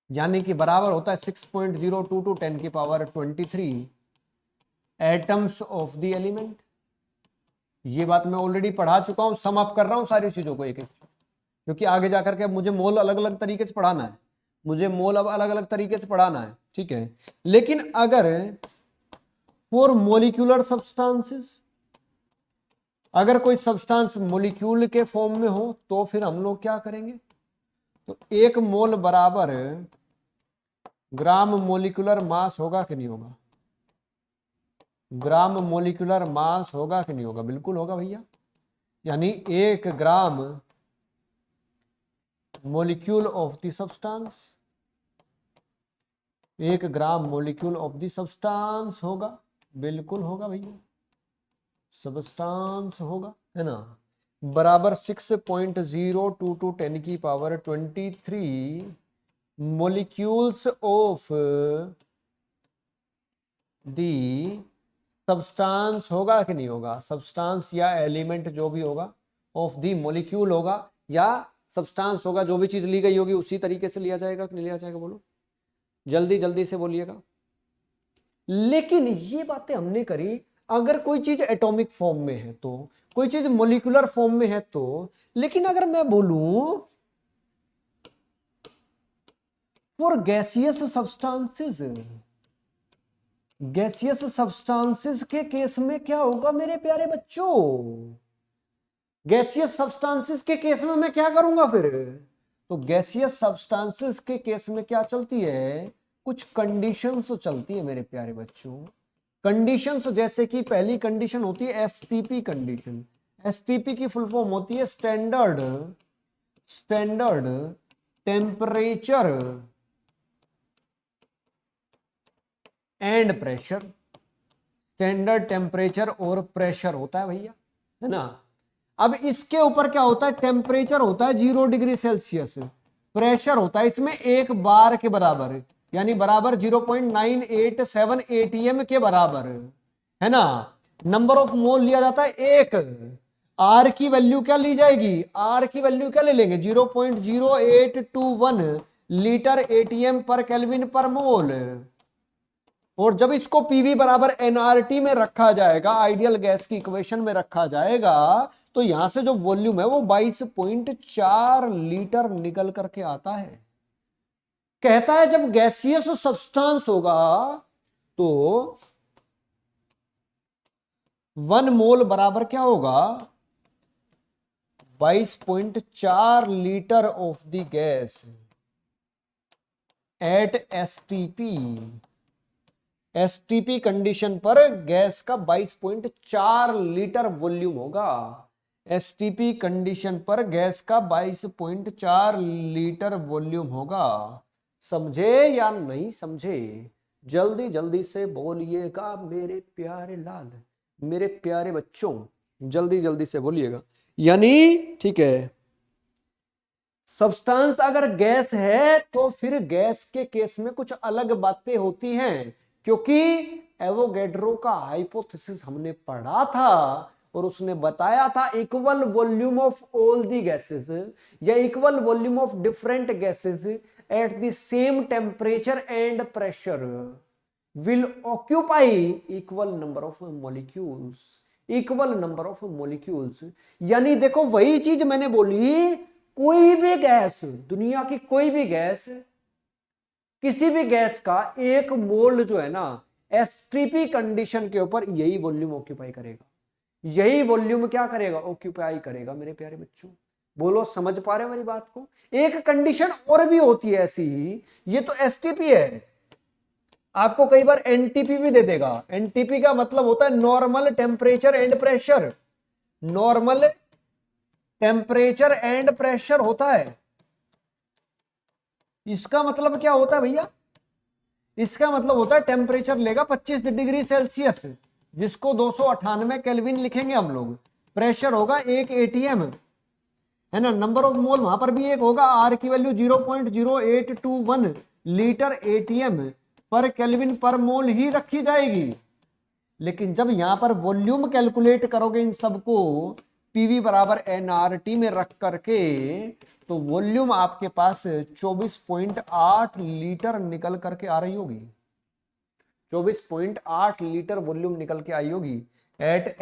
यानी कि बराबर होता है 6.022 10 की power 23 atoms of the element. ये बात मैं ऑलरेडी पढ़ा चुका हूं, सम अप कर रहा हूं सारी चीजों को एक एक, क्योंकि आगे जाकर के मुझे मोल अलग अलग तरीके से पढ़ाना है, मुझे मोल अब अलग अलग तरीके से पढ़ाना है, ठीक है। लेकिन अगर फॉर मोलिक्यूलर सब्सटेंसेस, अगर कोई सब्सटेंस मोलिक्यूल के फॉर्म में हो, तो फिर हम लोग क्या करेंगे, तो 1 मोल बराबर ग्राम मोलिकुलर मास होगा कि नहीं होगा, ग्राम मोलिकुलर मास होगा कि नहीं होगा, बिल्कुल होगा भैया। यानी 1 gram molecule of the substance 1 gram molecule of the substance होगा, बिल्कुल होगा भैया, सब्सटेंस होगा, है ना, बराबर 6.022 10 की power 23 molecules of the substance होगा कि नहीं होगा, सब्सटेंस या एलिमेंट जो भी होगा, ऑफ दी मोलिक्यूल होगा या सब्सटेंस होगा, जो भी चीज ली गई होगी उसी तरीके से लिया जाएगा कि नहीं लिया जाएगा, बोलो जल्दी जल्दी से बोलिएगा। लेकिन ये बातें हमने करी, अगर कोई चीज एटॉमिक फॉर्म में है तो, कोई चीज मोलिकुलर फॉर्म में है तो, लेकिन अगर मैं बोलूं for gaseous substances, gaseous substances के केस में क्या होगा मेरे प्यारे बच्चों, गैसियस सब्सटेंसेस के केस में मैं क्या करूंगा फिर, तो गैसियस सब्सटेंसेस के केस में क्या चलती है, कुछ कंडीशंस चलती है मेरे प्यारे बच्चों। कंडीशंस जैसे कि पहली कंडीशन होती है एसटीपी कंडीशन, एसटीपी की फुल फॉर्म होती है standard temperature and pressure, standard temperature और प्रेशर होता है भैया, है ना। अब इसके ऊपर क्या होता है, टेम्परेचर होता है 0 डिग्री सेल्सियस, प्रेशर होता है इसमें 1 बार के बराबर, यानी बराबर 0.987 एटीएम के बराबर, है ना। नंबर ऑफ मोल लिया जाता है 1, आर की वैल्यू क्या ली जाएगी, आर की वैल्यू क्या ले लेंगे 0.0821 लीटर एटीएम पर केल्विन पर मोल। और जब इसको पीवी बराबर एनआरटी में रखा जाएगा, आइडियल गैस की इक्वेशन में रखा जाएगा, तो यहां से जो वॉल्यूम है वो 22.4 लीटर निकल करके आता है। कहता है जब गैसियस सब्सटेंस होगा तो 1 मोल बराबर क्या होगा, 22.4 litre of the gas at STP, STP condition पर गैस का 22.4 लीटर वॉल्यूम होगा, एसटीपी कंडीशन पर गैस का 22.4 लीटर वॉल्यूम होगा। समझे या नहीं समझे, जल्दी जल्दी से बोलिएगा मेरे प्यारे लाल, मेरे प्यारे बच्चों, जल्दी जल्दी से बोलिएगा। यानी ठीक है, सब्सटेंस अगर गैस है तो फिर गैस के केस में कुछ अलग बातें होती हैं, क्योंकि एवोगैड्रो का हाइपोथेसिस हमने पढ़ा था और उसने बताया था equal volume of all the gases या equal volume of different gases at the same temperature and pressure will occupy equal number of molecules, equal number of molecules. यानी देखो वही चीज मैंने बोली, कोई भी गैस, दुनिया की कोई भी गैस, किसी भी गैस का 1 मोल जो है ना एसटीपी कंडीशन के ऊपर यही वॉल्यूम ऑक्यूपाई करेगा, यही वॉल्यूम क्या करेगा, ऑक्यूपाई करेगा मेरे प्यारे बच्चों। बोलो समझ पा रहे हो मेरी बात को। एक कंडीशन और भी होती है ऐसी ही, ये तो एसटीपी है, आपको कई बार एनटीपी भी दे देगा। एनटीपी का मतलब होता है normal temperature and pressure, normal temperature and pressure होता है। इसका मतलब क्या होता है भैया, इसका मतलब होता है टेम्परेचर लेगा 25 डिग्री सेल्सियस, जिसको 298 केल्विन लिखेंगे हम लोग, प्रेशर होगा 1 एटीएम, है ना, नंबर ऑफ मोल वहां पर भी एक होगा, आर की वैल्यू 0.0821 लीटर एटीएम पर केल्विन पर मोल ही रखी जाएगी। लेकिन जब यहां पर वॉल्यूम कैलकुलेट करोगे इन सबको पीवी बराबर एनआरटी में रख करके, तो वॉल्यूम आपके पास 24.8 लीटर निकल करके आ रही होगी, 24.8 लीटर वॉल्यूम निकल के आई होगी एट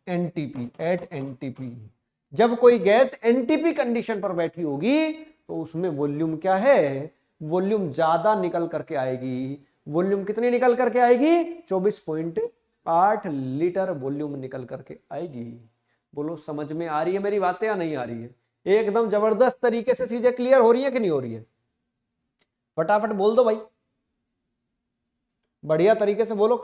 एनटीपी, एट एनटीपी। जब कोई गैस एनटीपी कंडीशन पर बैठी होगी तो उसमें वॉल्यूम क्या है, वॉल्यूम ज्यादा निकल करके आएगी। वॉल्यूम कितनी निकल करके आएगी, 24.8 लीटर वॉल्यूम निकल करके आएगी। बोलो समझ में आ रही है मेरी बातें या नहीं आ रही है, एकदम जबरदस्त तरीके से चीजें क्लियर हो रही है कि नहीं हो रही है, फटाफट बोल दो भाई, बढ़िया तरीके से बोलो।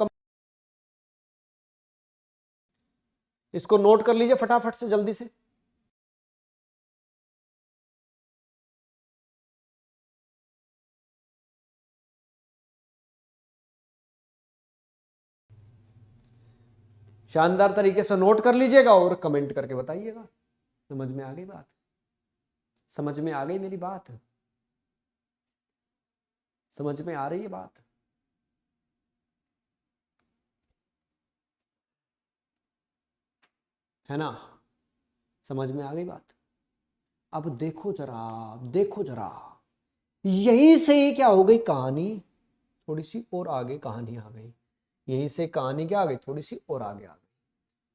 इसको नोट कर लीजिए फटाफट से जल्दी से। शानदार तरीके से नोट कर लीजिएगा और कमेंट करके बताइएगा। समझ में आ गई बात? समझ में आ गई मेरी बात? समझ में आ रही है बात? है ना? समझ में आ गई बात? अब देखो जरा, देखो जरा, यहीं से ही क्या हो गई कहानी, थोड़ी सी और आगे कहानी आ गई। यहीं से कहानी क्या आ गई, थोड़ी सी और आगे आ गई।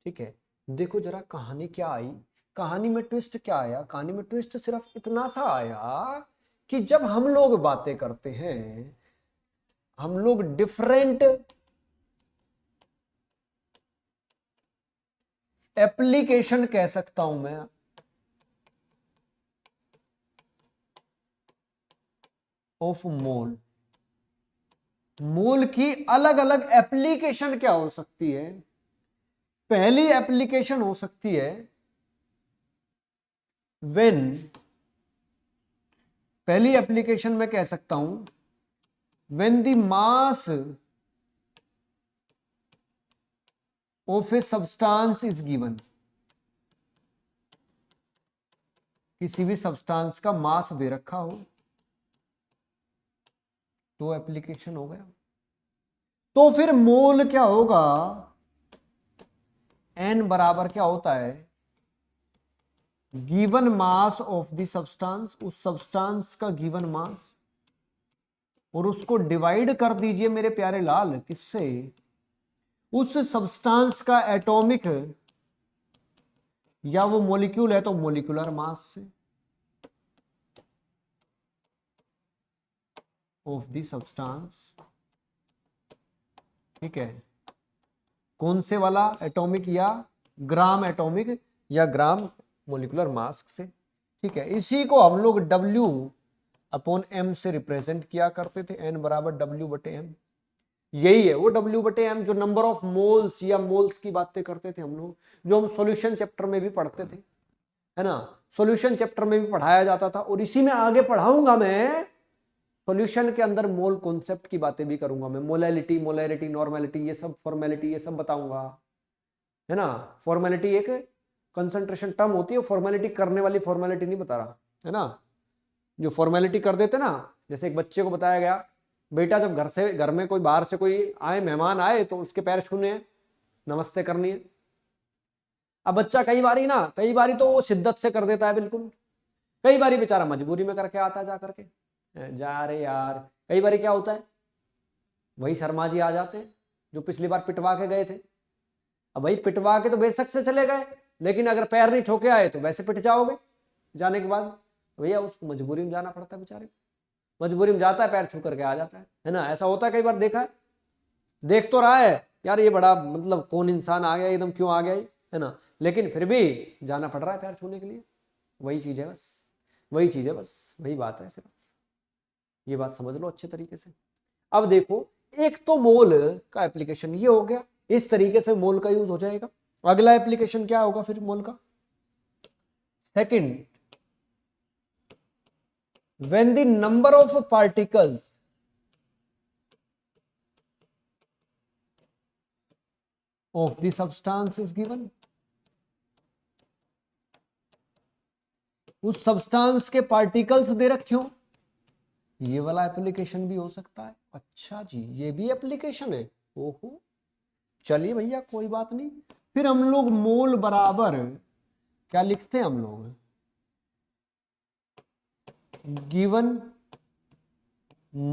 ठीक है, देखो जरा कहानी क्या आई। कहानी में ट्विस्ट क्या आया? कहानी में ट्विस्ट सिर्फ इतना सा आया कि जब हम लोग बातें करते हैं, हम लोग डिफरेंट एप्लीकेशन कह सकता हूं मैं, ऑफ मोल। मोल की अलग अलग एप्लीकेशन क्या हो सकती है? पहली एप्लीकेशन हो सकती है व्हेन, पहली एप्लीकेशन में कह सकता हूं when the mass of a substance is given. किसी भी सब्सटेंस का मास दे रखा हो, तो एप्लीकेशन हो गया। तो फिर मोल क्या होगा? n बराबर क्या होता है? Given mass of the substance, उस सब्सटेंस का गिवन मास, और उसको डिवाइड कर दीजिए मेरे प्यारे लाल, किससे? उस सब्सटेंस का एटॉमिक, या वो मॉलिक्यूल है तो मॉलिक्यूलर मास से, ऑफ द सब्सटेंस। ठीक है, कौन से वाला? एटॉमिक या ग्राम एटॉमिक या ग्राम मॉलिक्यूलर मास से। ठीक है, इसी को हम लोग W अपॉन M से रिप्रेजेंट किया करते थे, N बराबर W बटे M। यही है वो W बटे M जो नंबर ऑफ मोल्स या मोल्स की बातें करते थे हम लोग, जो हम सॉल्यूशन चैप्टर में भी पढ़ते थे, है ना? सॉल्यूशन चैप्टर में भी पढ़ाया जाता था, और इसी में आगे पढ़ाऊंगा मैं। सॉल्यूशन के अंदर मोल कॉन्सेप्ट की बातें भी करूंगा मैं, मोलैलिटी, मोलैरिटी, नॉर्मेलिटी, ये सब फॉर्मेलिटी, ये सब बताऊंगा, है ना? फॉर्मेलिटी एक कंसंट्रेशन टर्म होती है, फॉर्मेलिटी करने वाली फॉर्मेलिटी नहीं बता रहा, है ना? जो फॉर्मेलिटी कर देते ना, जैसे एक बच्चे को बताया गया, बेटा जब घर में कोई बाहर से कोई आए, मेहमान आए, तो उसके पैर छूने हैं, नमस्ते करनी है। अब बच्चा कई बारी तो वो शिद्दत से कर देता है बिल्कुल, कई बारी बेचारा मजबूरी में करके आता है, जा करके जा रे यार। कई बारी क्या होता है, वही शर्मा जी आ जाते हैं जो पिछली बार पिटवा के गए थे। अब भाई पिटवा के तो बेशक से चले गए, लेकिन अगर पैर नहीं ठोके आए तो वैसे पिट जाओगे जाने के बाद। भैया उसको मजबूरी में जाना पड़ता है बेचारे, मजबूरी में जाता है, पैर छू करके आ जाता है ना? ऐसा होता है, कई बार देखा है, देख तो रहा है यार ये बड़ा मतलब कौन इंसान आ गया एकदम, क्यों आ गया, है ना? लेकिन फिर भी जाना पड़ रहा है पैर छूने के लिए। वही चीज है बस, वही चीज है बस, वही बात है सिर्फ, ये बात समझ लो अच्छे तरीके से। अब देखो, एक तो मोल का एप्लीकेशन ये हो गया, इस तरीके से मोल का यूज हो जाएगा। अगला एप्लीकेशन क्या होगा फिर मोल का? Second, when the number of particles of the substance is given. उस सब्सटेंस के पार्टिकल्स दे रखे हो, ये वाला एप्लीकेशन भी हो सकता है। अच्छा जी, ये भी एप्लीकेशन है, ओहो, चलिए भैया कोई बात नहीं। फिर हम लोग मोल बराबर क्या लिखते हैं हम लोग? Given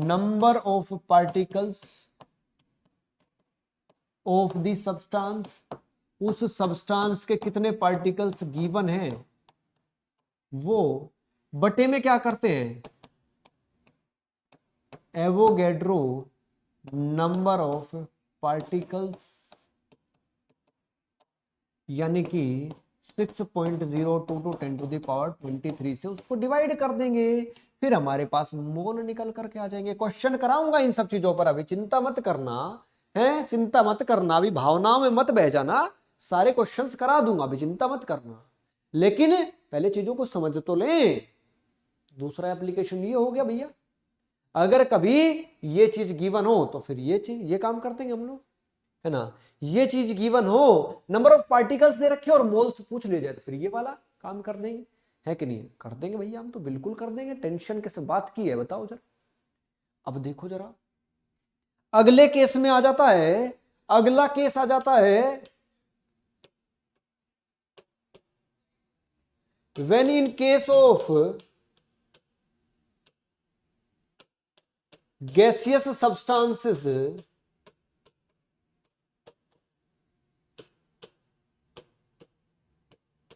number of particles of the substance, उस सब्सटेंस के कितने पार्टिकल्स गिवन हैं, वो बटे में क्या करते हैं? एवोगैड्रो नंबर ऑफ पार्टिकल्स, यानी कि 6.02 टू 10 टू द पावर 23 से उसको डिवाइड कर देंगे, फिर हमारे पास मोल निकल करके आ जाएंगे। क्वेश्चन कराऊंगा इन सब चीजों पर, अभी चिंता मत करना है, चिंता मत करना, अभी भावनाओं में मत बह जाना, सारे क्वेश्चंस करा दूंगा, अभी चिंता मत करना, लेकिन पहले चीजों को समझ तो लें। दूसरा एप्लीकेशन ये हो गया भैया, अगर कभी ये चीज गिवन हो तो फिर ये चीज, ये काम करते हैं हम लोग। है ना, ये चीज गिवन हो, नंबर ऑफ पार्टिकल्स दे रखे और मोल्स पूछ ले जाए तो फिर ये वाला काम कर देंगे, है कि नहीं? कर देंगे भैया, हम तो बिल्कुल कर देंगे, टेंशन कैसे बात की है बताओ जरा। अब देखो जरा अगले केस में आ जाता है, अगला केस आ जाता है when in case of gaseous substances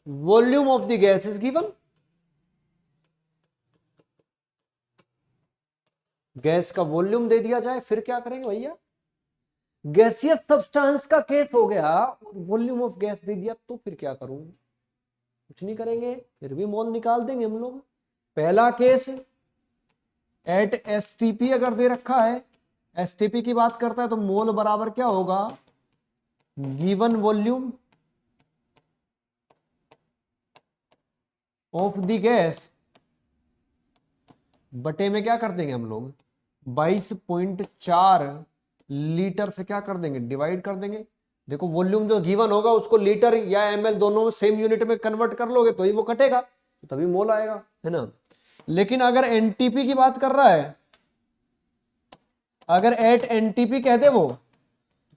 volume of the gas is given, gas का वॉल्यूम दे दिया जाए, फिर क्या करेंगे भैया? गैसियस सब्सटेंस का केस हो गया और वॉल्यूम ऑफ गैस दे दिया, तो फिर क्या करूं? कुछ नहीं करेंगे, फिर भी मोल निकाल देंगे हम लोग। पहला केस एट एसटीपी अगर दे रखा है, एसटीपी की बात करता है तो मोल बराबर क्या होगा? Given volume of the gas बटे में क्या कर देंगे हम लोग? 22.4 लीटर से क्या कर देंगे? डिवाइड कर देंगे। देखो वॉल्यूम जो गिवन होगा उसको लीटर या एमएल दोनों सेम यूनिट में कन्वर्ट कर लोगे तो ही वो कटेगा, तो तभी मोल आएगा, है ना। लेकिन अगर एनटीपी की बात कर रहा है, अगर एट एनटीपी कह दे वो,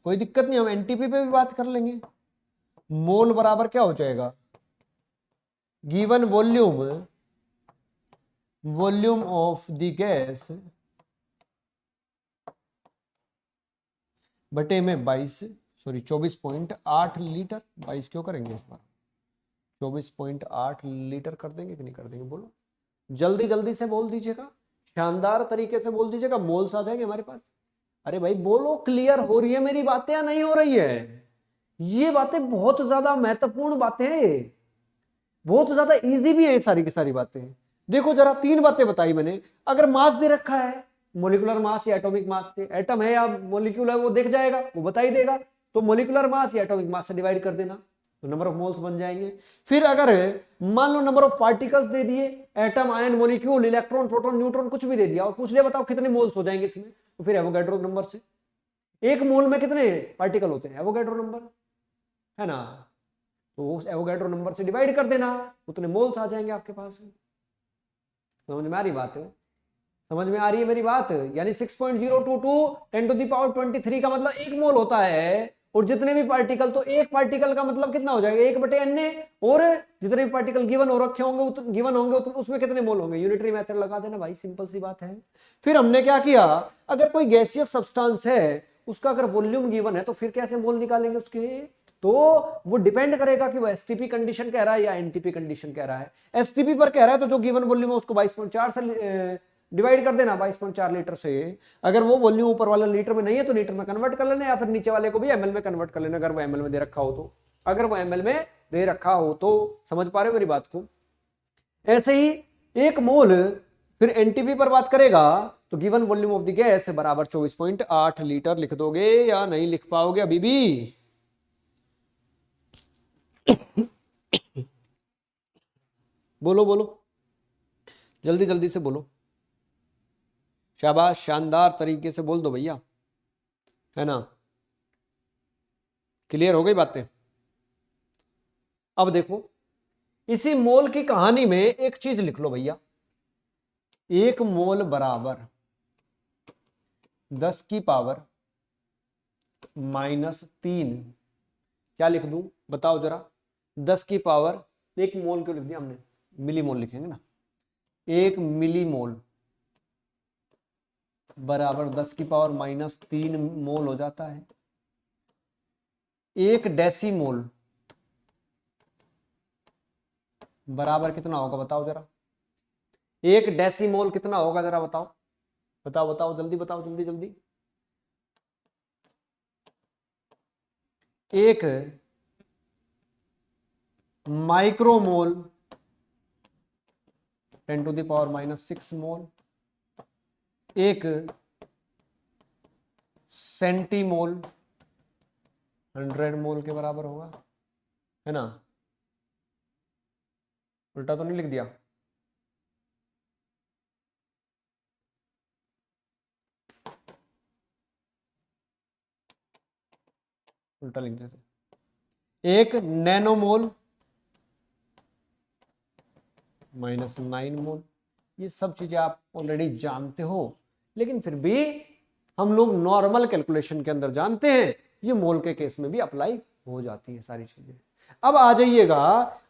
कोई दिक्कत नहीं, हम एनटीपी पे भी बात कर लेंगे। मोल बराबर क्या हो जाएगा? Given volume of the gas बटे में 24.8 लीटर। 22 क्यों करेंगे इस बार? 24.8 लीटर कर देंगे कि नहीं कर देंगे? बोलो जल्दी जल्दी से बोल दीजिएगा, शानदार तरीके से बोल दीजिएगा, मोल्स आ जाएंगे हमारे पास। अरे भाई बोलो, क्लियर हो रही है मेरी बातें या नहीं हो रही है? ये बातें बहुत ज्यादा महत्वपूर्ण बातें हैं, बहुत ज्यादा इजी भी है सारी की सारी बातें। देखो जरा 3 बातें बताई मैंने। अगर मास दे रखा है, मोलिकुलर मास या एटॉमिक मास, एटम है या मोलिक्यूल है वो देख जाएगा, वो बता ही देगा, तो मोलिकुलर मास या एटॉमिक मास से डिवाइड कर देना, तो नंबर ऑफ मोल्स बन जाएंगे। फिर अगर मान लो नंबर ऑफ पार्टिकल्स दे दिए, atom, ion, molecule, electron, proton, neutron कुछ भी दे दिया और पूछ लिया बताओ कितने मोल्स हो जाएंगे इसमें, तो फिर एवोगैड्रो नंबर से एक मोल में कितने पार्टिकल होते हैं, एवोगैड्रो नंबर, है ना, तो उस एवोगैड्रो नंबर से डिवाइड कर देना, उतने मोल्स आ जाएंगे आपके पास। समझ में आ रही बात है? समझ में आ रही है मेरी बात? यानी 6.022 10 टू द पावर 23 का मतलब 1 मोल होता है, और जितने भी पार्टिकल, तो एक पार्टिकल का मतलब कितना हो जाएगा? 1/n, और जितने भी पार्टिकल गिवन हो रखे होंगे गिवन होंगे उसमें कितने मोल होंगे? यूनिटरी मेथड लगा देना भाई, सिंपल सी बात है। फिर हमने क्या किया, अगर कोई गैसियस सब्सटेंस है उसका अगर वॉल्यूम गिवन है तो फिर कैसे मोल निकालेंगे उसके? तो वो डिपेंड करेगा कि वो एसटीपी कंडीशन कह रहा है या एनटीपी कंडीशन कह रहा है। एसटीपी पर कह रहा है तो जो गिवन वॉल्यूम है उसको 22.4 से डिवाइड कर देना, 22.4 लीटर से। अगर वो वॉल्यूम ऊपर वाला लीटर में नहीं है तो लीटर में कन्वर्ट कर लेना, या फिर नीचे वाले को भी एमएल में कन्वर्ट कर लेना अगर वो एमएल में दे रखा हो तो, अगर वो एमएल में दे रखा हो तो। समझ पा रहे हो मेरी बात को? ऐसे ही एक मोल फिर एनटीपी पर बात करेगा तो given volume of the gas बराबर 24.8 लीटर लिख दोगे या नहीं लिख पाओगे अभी भी? बोलो बोलो, जल्दी जल्दी से बोलो, शाबाश, शानदार तरीके से बोल दो भैया, है ना। क्लियर हो गई बातें? अब देखो इसी मोल की कहानी में एक चीज लिख लो भैया, 1 मोल बराबर 10 की पावर -3। क्या लिख दूं बताओ जरा? 10 की पावर, 1 मोल क्यों लिख दिया हमने? मिली मोल लिखेंगे ना। 1 मिली मोल बराबर 10 की पावर -3 मोल हो जाता है। 1 डेसीमोल बराबर कितना होगा बताओ जरा? 1 डेसीमोल कितना होगा जरा बताओ, बताओ बताओ जल्दी बताओ, जल्दी जल्दी। 1 माइक्रोमोल 10 टू द पावर -6 मोल। 1 सेंटीमोल 100 मोल के बराबर होगा, है ना। उल्टा तो नहीं लिख दिया? उल्टा लिख देते। 1 नैनोमोल -9 मोल। ये सब चीजें आप ऑलरेडी जानते हो, लेकिन फिर भी हम लोग नॉर्मल कैलकुलेशन के अंदर जानते हैं, ये मोल के केस में भी अप्लाई हो जाती है सारी चीजें। अब आ जाइएगा,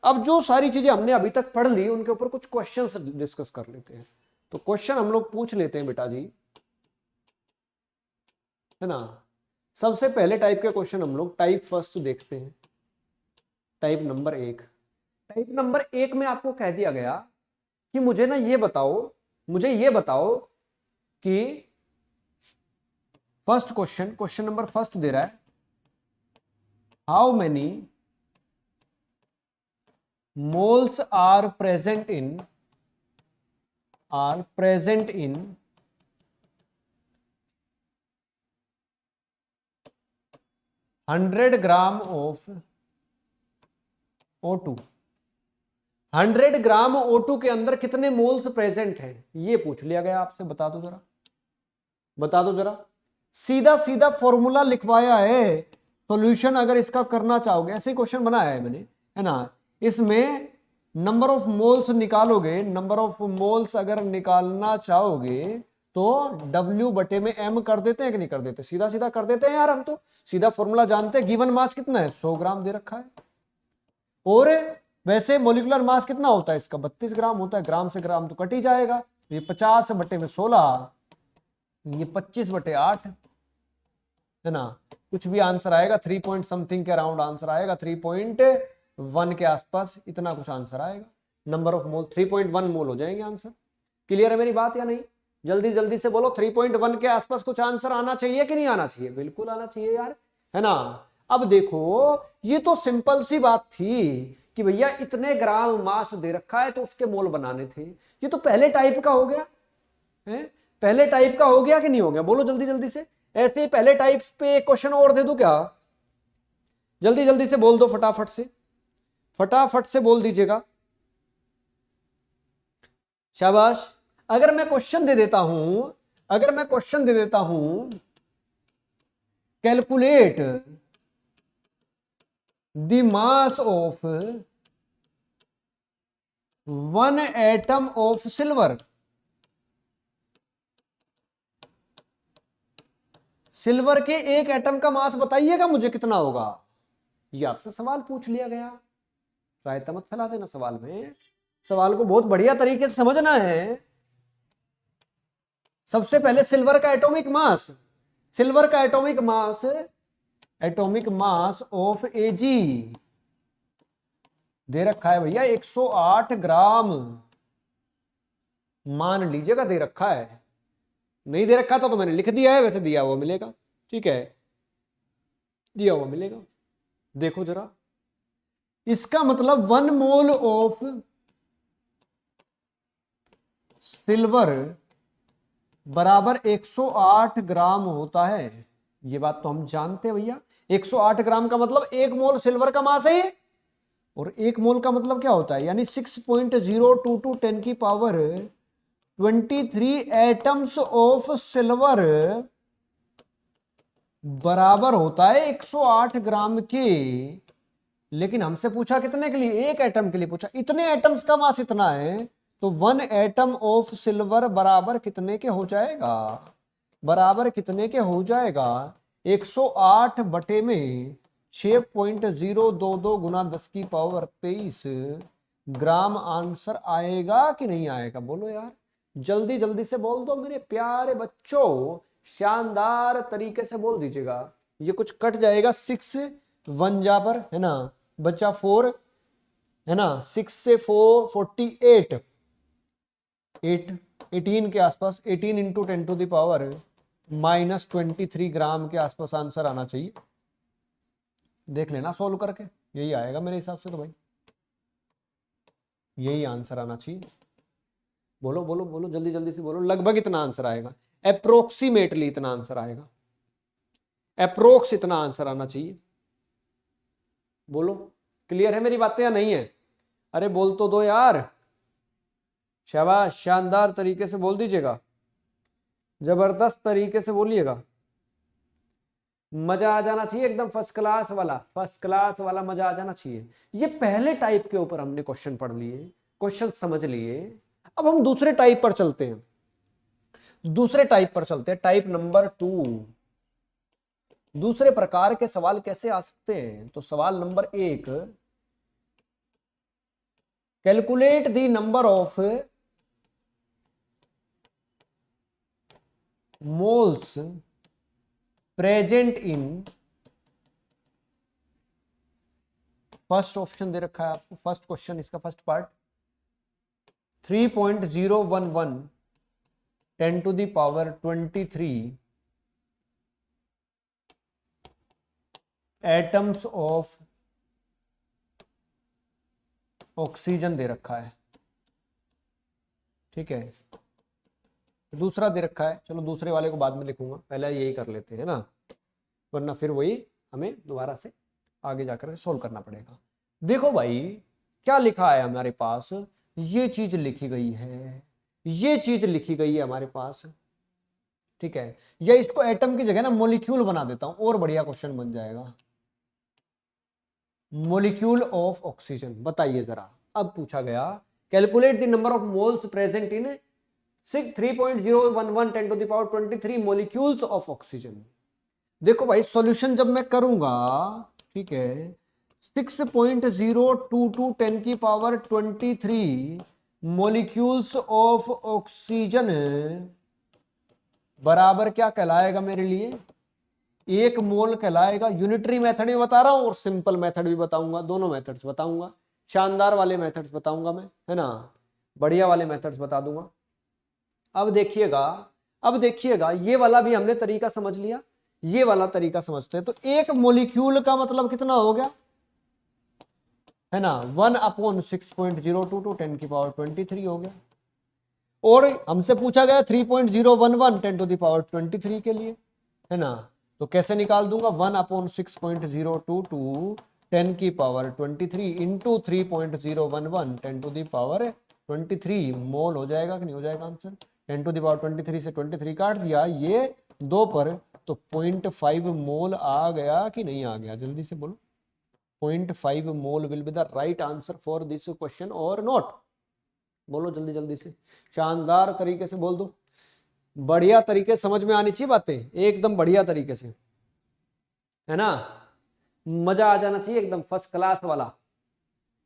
अब जो सारी चीजें हमने अभी तक पढ़ ली उनके ऊपर कुछ क्वेश्चंस डिस्कस कर लेते हैं। तो क्वेश्चन हम लोग पूछ लेते हैं बेटा जी, है ना। सबसे पहले टाइप के क्वेश्चन हम लोग टाइप फर्स्ट देखते हैं, टाइप नंबर 1। टाइप नंबर 1 में आपको कह दिया गया कि मुझे ना ये बताओ, मुझे ये बताओ कि first question, question number first दे रहा है, how many moles are present in 100 gram of O2। 100 gram O2 के अंदर कितने मोल्स प्रेजेंट हैं, ये पूछ लिया गया आपसे। बता दो जरा, बता दो जरा। सीधा सीधा फॉर्मूला लिखवाया है, सॉल्यूशन अगर इसका करना चाहोगे, ऐसे क्वेश्चन बनाया है मैंने, है ना। इसमें नंबर ऑफ मोल्स निकालोगे, नंबर ऑफ मोल्स अगर निकालना चाहोगे तो W बटे में M कर देते हैं कि नहीं कर देते? सीधा सीधा कर देते हैं यार, हम तो सीधा फॉर्मूला जानते हैं। गिवन मास कितना है? 100 ग्राम दे रखा है। और वैसे मोलिकुलर मास कितना होता है इसका? 32 ग्राम होता है। ग्राम से ग्राम तो कट ही जाएगा। ये 50 बटे में 16, ये 25 बटे 8, है ना। कुछ भी आंसर आएगा 3 पॉइंट समथिंग के अराउंड आंसर आएगा, 3.1 के आसपास इतना कुछ आंसर आएगा। नंबर ऑफ मोल 3.1 मोल हो जाएंगे आंसर। क्लियर है मेरी बात या नहीं? जल्दी जल्दी से बोलो, 3.1 के आसपास कुछ आंसर आना चाहिए कि नहीं आना चाहिए? बिल्कुल आना चाहिए यार, है ना। अब देखो, ये तो सिंपल सी बात थी कि भैया इतने ग्राम मास दे रखा है तो उसके मोल बनाने थे। ये तो पहले टाइप का हो गया है, पहले टाइप का हो गया कि नहीं हो गया? बोलो जल्दी जल्दी से। ऐसे ही पहले टाइप पे क्वेश्चन और दे दूं क्या? जल्दी जल्दी से बोल दो, फटाफट से, फटाफट से बोल दीजिएगा। शाबाश। अगर मैं क्वेश्चन दे देता हूं, अगर मैं क्वेश्चन दे देता हूं, calculate the mass of 1 atom of silver. Silver के एक एटम का मास बताइएगा मुझे कितना होगा। ये आपसे सवाल पूछ लिया गया। रायता मत फैला देना सवाल में, सवाल को बहुत बढ़िया तरीके से समझना है। सबसे पहले सिल्वर का एटॉमिक मास, सिल्वर का atomic mass, atomic mass of Ag दे रखा है भैया 108 ग्राम। मान लीजिएगा दे रखा है, नहीं दे रखा था तो मैंने लिख दिया है, वैसे दिया हुआ मिलेगा, ठीक है, दिया हुआ मिलेगा। देखो जरा, इसका मतलब 1 मोल ऑफ सिल्वर बराबर 108 ग्राम होता है। ये बात तो हम जानते हैं भैया। 108 ग्राम का मतलब 1 मोल सिल्वर का मास है, और 1 मोल का मतलब क्या होता है? यानी 6.022 10 की पावर 23 एटम्स ऑफ सिल्वर बराबर होता है 108 ग्राम के। लेकिन हमसे पूछा कितने के लिए? एक एटम के लिए पूछा। इतने एटम्स का मास इतना है, तो 1 एटम ऑफ सिल्वर बराबर कितने के हो जाएगा? बराबर कितने के हो जाएगा? 108 बटे में 6.022 गुना 10 की पावर 23 ग्राम आंसर आएगा कि नहीं आएगा? बोलो यार, जल्दी जल्दी से बोल दो मेरे प्यारे बच्चों, शानदार तरीके से बोल दीजिएगा। ये कुछ कट जाएगा, 6 1 जा पर, है ना, बच्चा 4, है ना, 6 से 4 48, 18 के आसपास, 18 इंटू 10 टू द पावर -23 ग्राम के आसपास आंसर आना चाहिए। देख लेना सोल्व करके, यही आएगा मेरे हिसाब से तो भाई, यही आंसर आना चाहिए। बोलो बोलो बोलो, जल्दी जल्दी से बोलो, लगभग इतना आंसर आएगा, अप्रोक्सीमेटली इतना आंसर आएगा, अप्रोक्स इतना आंसर आना चाहिए। बोलो, क्लियर है मेरी बातें या नहीं है? अरे बोल तो दो यार, शाबाश, शानदार तरीके से बोल दीजिएगा, जबरदस्त तरीके से बोलिएगा। मजा आ जाना चाहिए एकदम फर्स्ट क्लास वाला, फर्स्ट क्लास वाला मजा आ जाना चाहिए। ये पहले टाइप के ऊपर हमने क्वेश्चन पढ़ लिए, क्वेश्चन समझ लिए। अब हम दूसरे टाइप पर चलते हैं, दूसरे टाइप पर चलते हैं, टाइप नंबर 2। दूसरे प्रकार के सवाल कैसे आ सकते हैं? तो सवाल number 1, calculate the number of moles present in, first option दे रखा है आपको, फर्स्ट क्वेश्चन इसका first part, 3.011 10 to the power 23 atoms of oxygen दे रखा है, ठीक है। दूसरा दे रखा है, चलो दूसरे वाले को बाद में लिखूंगा, पहले यही कर लेते हैं ना, वरना फिर वही हमें दोबारा से आगे जाकर सोल्व करना पड़ेगा। देखो भाई क्या लिखा है हमारे पास, ये चीज लिखी गई है, ये चीज लिखी गई है हमारे पास, ठीक है। या इसको एटम की जगह ना मोलिक्यूल बना देता हूं, और बढ़िया क्वेश्चन बन जाएगा। मोलिक्यूल ऑफ ऑक्सीजन, बताइए जरा। अब पूछा गया calculate the number of moles present in 3.011 10 to the power 23 molecules of oxygen. देखो भाई सॉल्यूशन जब मैं करूंगा, ठीक है, 6.022 10 की पावर 23 मोलिक्यूल्स ऑफ ऑक्सीजन बराबर क्या कहलाएगा मेरे लिए? 1 मोल कहलाएगा। यूनिटरी मेथड भी बता रहा हूं और सिंपल मेथड भी बताऊंगा, दोनों मेथड्स बताऊंगा, शानदार वाले मेथड्स बताऊंगा मैं, है ना, बढ़िया वाले मेथड्स बता दूंगा। अब देखिएगा, अब देखिएगा, ये वाला भी हमने तरीका समझ लिया, ये वाला तरीका समझते हैं। तो 1 मोलिक्यूल का मतलब कितना हो गया, है ना, 1/6.022 10 की पावर 23 हो गया। और हमसे पूछा गया 3.011 10 to the power 23 के लिए, है ना, तो कैसे निकाल दूंगा, 1/6.022 10 की power 23 into 3.011 10 to the power 23 मोल हो जाएगा कि नहीं हो जाएगा आंसर। 10 to the power 23 से 23 काट दिया ये 2 पर, तो 0.5 मोल आ गया कि नहीं आ गया, जल्दी से बोलो। 0.5 mole will be the right answer for this question और नॉट, बोलो जल्दी जल्दी से, शानदार तरीके से बोल दो, बढ़िया तरीके समझ में आनी चाहिए बातें, एकदम बढ़िया तरीके से, है ना, मजा आ जाना चाहिए एकदम फर्स्ट क्लास वाला,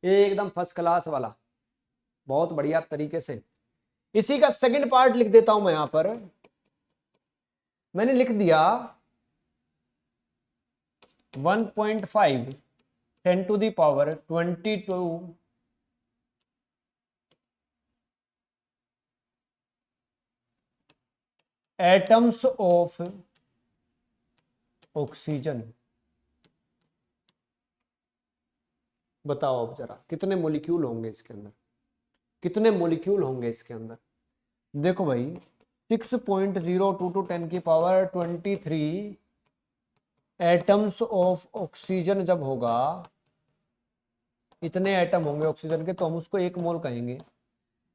एकदम फर्स्ट क्लास वाला, बहुत बढ़िया तरीके से। इसी का सेकंड पार्ट लिख देता हूं मैं, यहां पर मैंने लिख दिया 1.5 10 to the power 22 atoms of oxygen. बताओ अब जरा कितने मॉलिक्यूल होंगे इसके अंदर, कितने मॉलिक्यूल होंगे इसके अंदर? देखो भाई 6.022 10 की पावर 23 एटम्स ऑफ ऑक्सीजन जब होगा, इतने एटम होंगे ऑक्सीजन के, तो हम उसको 1 मोल कहेंगे।